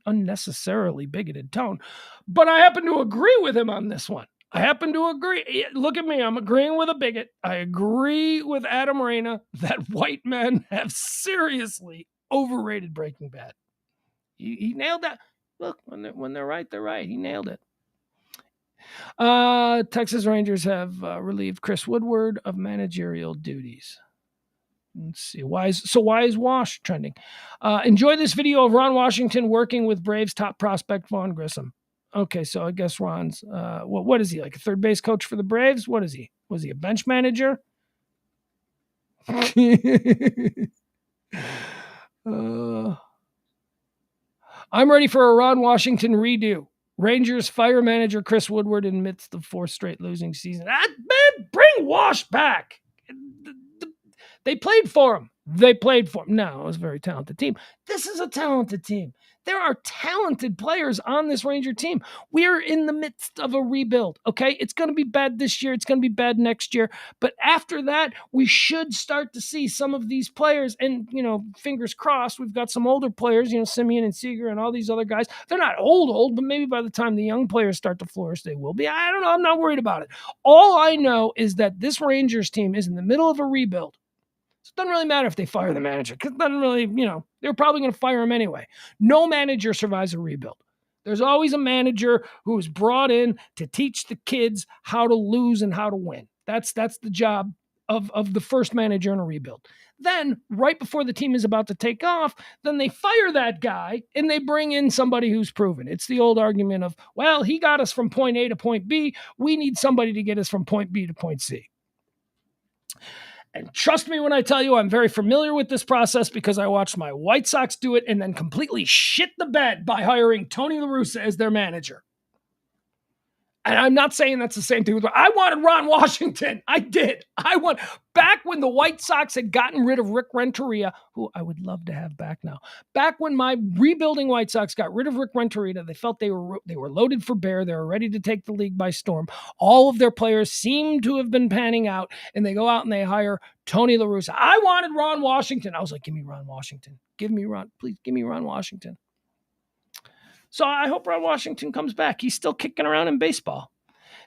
unnecessarily bigoted tone. But I happen to agree with him on this one. I happen to agree. Look at me. I'm agreeing with a bigot. I agree with Adam Reyna that white men have seriously overrated Breaking Bad. He nailed that. Look, when they're right, they're right. He nailed it. Texas Rangers have relieved Chris Woodward of managerial duties. Let's see. Why is Wash trending? Enjoy this video of Ron Washington working with Braves top prospect Vaughn Grissom. Okay, so I guess Ron's what is he, like a third base coach for the Braves? What is he? Was he a bench manager? I'm ready for a Ron Washington redo. Rangers fire manager Chris Woodward in midst of 4 straight losing season. Man, bring Wash back. They played for him. No, it was a very talented team. This is a talented team. There are talented players on this Ranger team. We're in the midst of a rebuild, okay? It's going to be bad this year. It's going to be bad next year. But after that, we should start to see some of these players. And, fingers crossed, we've got some older players, Simeon and Seager and all these other guys. They're not old, but maybe by the time the young players start to flourish, they will be. I don't know. I'm not worried about it. All I know is that this Rangers team is in the middle of a rebuild. So it doesn't really matter if they fire the manager, because it doesn't really, they're probably going to fire him anyway. No manager survives a rebuild. There's always a manager who is brought in to teach the kids how to lose and how to win. That's the job of the first manager in a rebuild. Then, right before the team is about to take off, then they fire that guy and they bring in somebody who's proven. It's the old argument of, well, he got us from point A to point B. We need somebody to get us from point B to point C. And trust me when I tell you, I'm very familiar with this process because I watched my White Sox do it and then completely shit the bed by hiring Tony La Russa as their manager. And I'm not saying that's the same thing. I wanted Ron Washington. I did. Back when the White Sox had gotten rid of Rick Renteria, who I would love to have back now. Back when my rebuilding White Sox got rid of Rick Renteria, they felt they were loaded for bear. They were ready to take the league by storm. All of their players seemed to have been panning out, and they go out and they hire Tony La Russa. I wanted Ron Washington. I was like, give me Ron Washington. Please give me Ron Washington. So I hope Ron Washington comes back. He's still kicking around in baseball.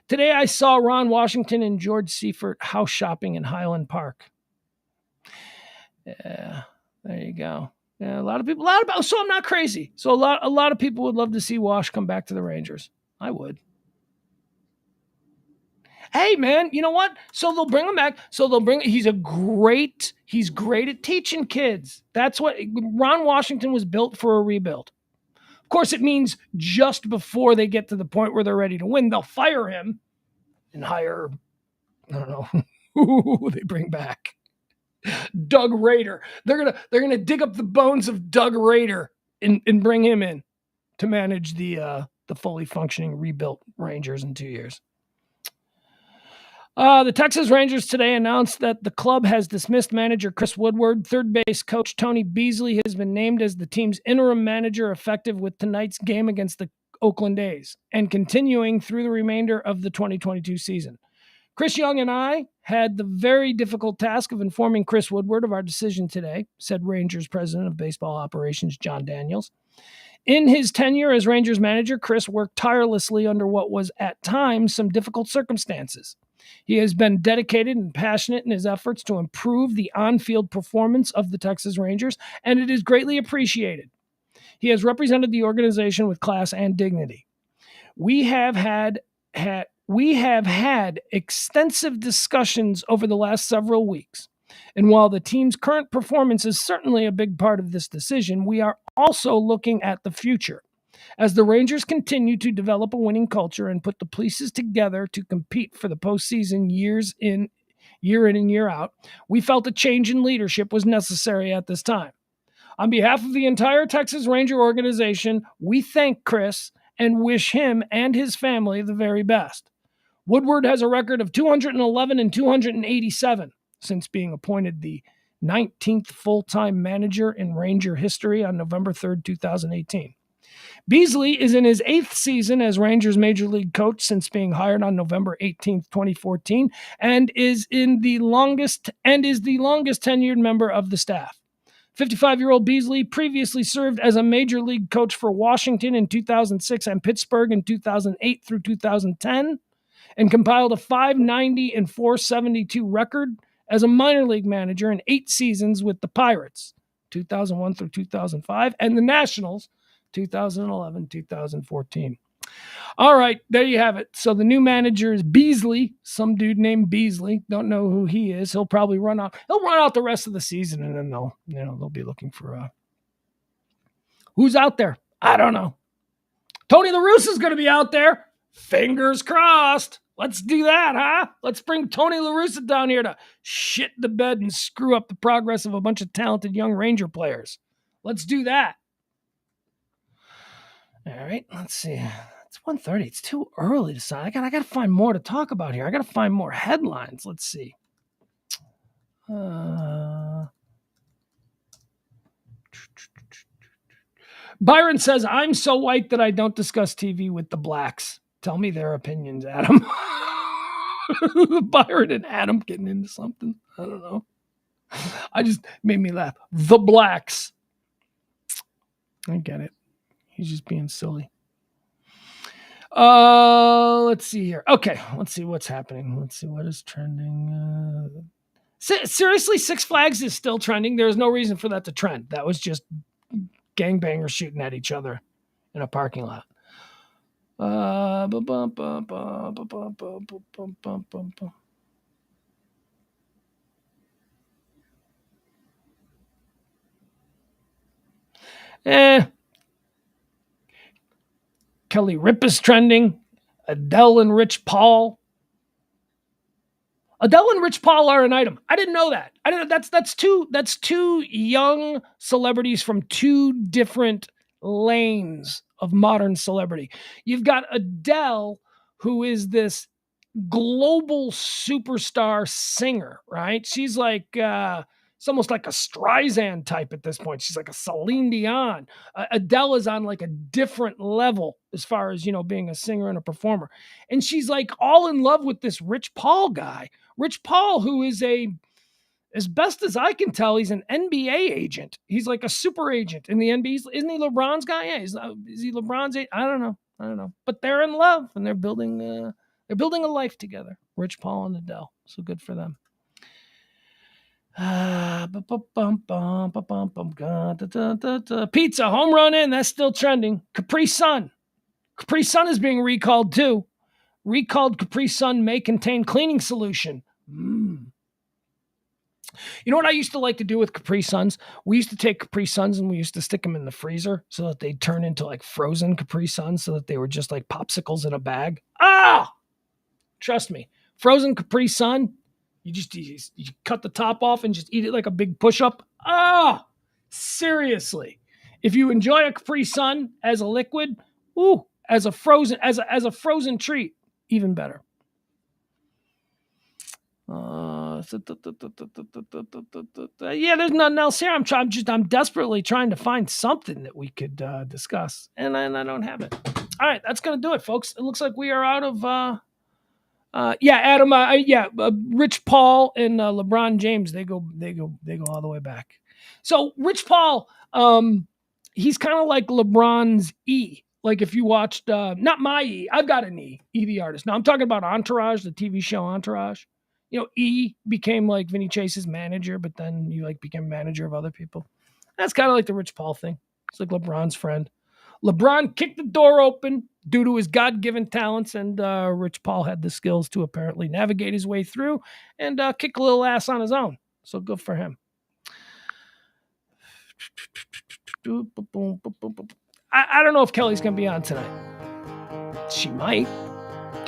Today I saw Ron Washington and George Seifert house shopping in Highland Park. Yeah, there you go. Yeah, so I'm not crazy. So a lot of people would love to see Wash come back to the Rangers. I would. Hey man, you know what? So they'll bring him back. He's great at teaching kids. That's what Ron Washington was built for, a rebuild. Of course, it means just before they get to the point where they're ready to win, they'll fire him and hire, I don't know, who they bring back. Doug Rader. They're gonna dig up the bones of Doug Rader and bring him in to manage the fully functioning rebuilt Rangers in 2 years. The Texas Rangers today announced that the club has dismissed manager Chris Woodward. Third base coach Tony Beasley has been named as the team's interim manager effective with tonight's game against the Oakland A's and continuing through the remainder of the 2022 season. Chris Young and I had the very difficult task of informing Chris Woodward of our decision today, said Rangers president of baseball operations John Daniels. In his tenure as Rangers manager, Chris worked tirelessly under what was at times some difficult circumstances. He has been dedicated and passionate in his efforts to improve the on-field performance of the Texas Rangers, and it is greatly appreciated. He has represented the organization with class and dignity. We have had extensive discussions over the last several weeks. And while the team's current performance is certainly a big part of this decision, we are also looking at the future. As the Rangers continue to develop a winning culture and put the pieces together to compete for the postseason year in and year out, we felt a change in leadership was necessary at this time. On behalf of the entire Texas Ranger organization, we thank Chris and wish him and his family the very best. Woodward has a record of 211 and 287 since being appointed the 19th full-time manager in Ranger history on November 3rd, 2018. Beasley is in his 8th season as Rangers major league coach since being hired on November 18th, 2014, and is the longest tenured member of the staff. 55-year-old Beasley previously served as a major league coach for Washington in 2006 and Pittsburgh in 2008 through 2010, and compiled a .590 and .472 record as a minor league manager in 8 seasons with the Pirates, 2001 through 2005, and the Nationals, 2011-2014. All right, there you have it. So the new manager is Beasley, some dude named Beasley. Don't know who he is. He'll probably run out the rest of the season, and then they'll be looking for who's out there. I don't know. Tony La Russa's going to be out there. Fingers crossed. Let's do that, huh? Let's bring Tony La Russa down here to shit the bed and screw up the progress of a bunch of talented young Ranger players. Let's do that. All right, let's see. It's 1:30. It's too early to sign. I got to find more to talk about here. I got to find more headlines. Let's see. Byron says, I'm so white that I don't discuss TV with the blacks. Tell me their opinions, Adam. Byron and Adam getting into something. I don't know. I just made me laugh. The blacks. I get it. He's just being silly. Let's see here. Okay, let's see what's happening. Let's see what is trending. Seriously, Six Flags is still trending. There's no reason for that to trend. That was just gangbangers shooting at each other in a parking lot. Kelly Ripa is trending. Adele and Rich Paul. Adele and Rich Paul are an item. I didn't know that. That's two young celebrities from two different lanes of modern celebrity. You've got Adele, who is this global superstar singer, right? She's like it's almost like a Streisand type at this point. She's like a Celine Dion. Adele is on like a different level as far as, being a singer and a performer. And she's like all in love with this Rich Paul guy. Rich Paul, who is as best as I can tell, he's an NBA agent. He's like a super agent in the NBA. Isn't he LeBron's guy? Yeah, is he LeBron's agent? I don't know. But they're in love and they're building a life together. Rich Paul and Adele. So good for them. Pizza home run in. That's still trending. Capri Sun. Capri Sun is being recalled too. Recalled Capri Sun may contain cleaning solution. You know what I used to like to do with Capri Suns? We used to take Capri Suns and we used to stick them in the freezer so that they'd turn into like frozen Capri Suns so that they were just like popsicles in a bag. Trust me. Frozen Capri Sun, you cut the top off and just eat it like a big push-up. Seriously. If you enjoy a Capri Sun as a liquid, as a frozen treat, even better. Yeah, there's nothing else here. I'm desperately trying to find something that we could discuss, and I don't have it. All right, that's gonna do it, folks. It looks like we are out of. Adam. Rich Paul and LeBron James. They go all the way back. So Rich Paul, he's kind of like LeBron's E. Like if you watched, not my E, I've got an E the artist. Now I'm talking about Entourage, the TV show Entourage. You know, E became like Vinny Chase's manager, but then he like became manager of other people. That's kind of like the Rich Paul thing. It's like LeBron's friend. LeBron kicked the door open due to his God-given talents, and Rich Paul had the skills to apparently navigate his way through and kick a little ass on his own. So good for him. I don't know if Kelly's going to be on tonight. She might.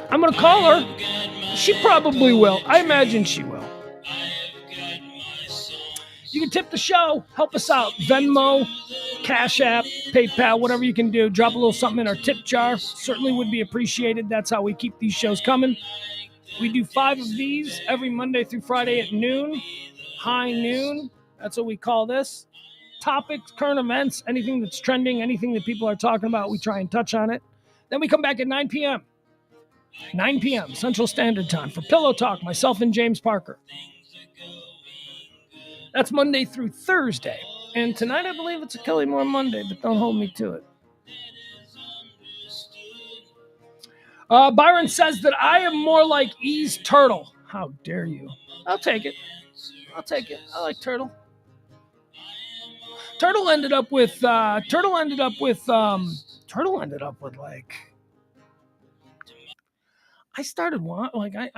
I'm going to call her. She probably will. I imagine she will. You can tip the show. Help us out. Venmo, Cash App, PayPal, whatever you can do. Drop a little something in our tip jar. Certainly would be appreciated. That's how we keep these shows coming. We do 5 of these every Monday through Friday at noon. High noon. That's what we call this. Topics, current events, anything that's trending, anything that people are talking about, we try and touch on it. Then we come back at 9 p.m. 9 p.m. Central Standard Time for Pillow Talk, myself and James Parker. That's Monday through Thursday. And tonight, I believe it's a Kelly Moore Monday, but don't hold me to it. Byron says that I am more like E's Turtle. How dare you? I'll take it. I like Turtle. Turtle ended up with like I started like a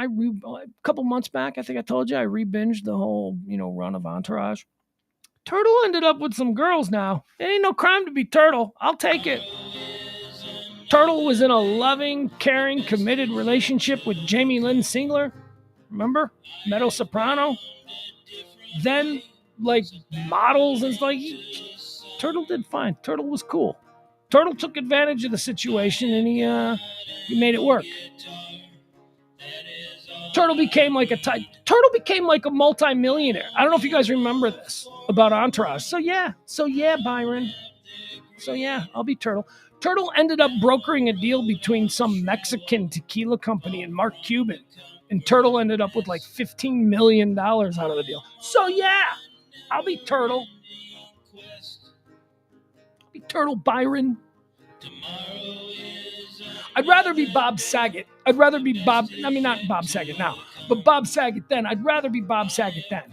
couple months back. I think I told you I re-binged the whole run of Entourage. Turtle ended up with some girls now. It ain't no crime to be Turtle. I'll take it. Turtle was in a loving, caring, committed relationship with Jamie Lynn Singler. Remember? Meadow Soprano. Then, like, models and stuff. Turtle did fine. Turtle was cool. Turtle took advantage of the situation and he made it work. Turtle became like a multi-millionaire. I don't know if you guys remember this about Entourage. So yeah, Byron. So yeah, I'll be Turtle. Turtle ended up brokering a deal between some Mexican tequila company and Mark Cuban. And Turtle ended up with like $15 million out of the deal. So yeah, I'll be Turtle. I'll be Turtle, Byron. I'd rather be Bob Saget. Not Bob Saget now, but Bob Saget then. I'd rather be Bob Saget then.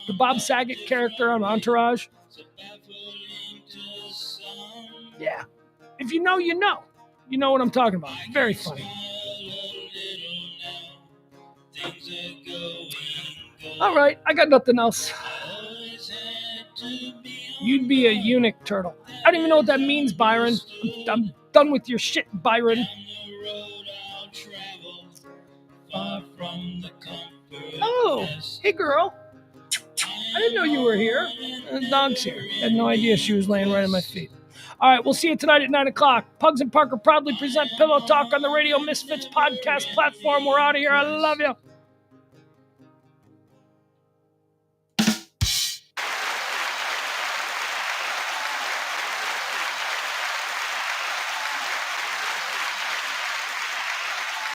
The Bob Saget character on Entourage. Yeah. If you know, you know. You know what I'm talking about. Very funny. All right, I got nothing else. You'd be a eunuch, Turtle. I don't even know what that means, Byron. I'm done with your shit, Byron. Oh, hey, girl. I didn't know you were here. The dog's here. I had no idea she was laying right at my feet. All right, we'll see you tonight at 9 o'clock. Pugs and Parker proudly present Pillow Talk on the Radio Misfits podcast platform. We're out of here. I love you.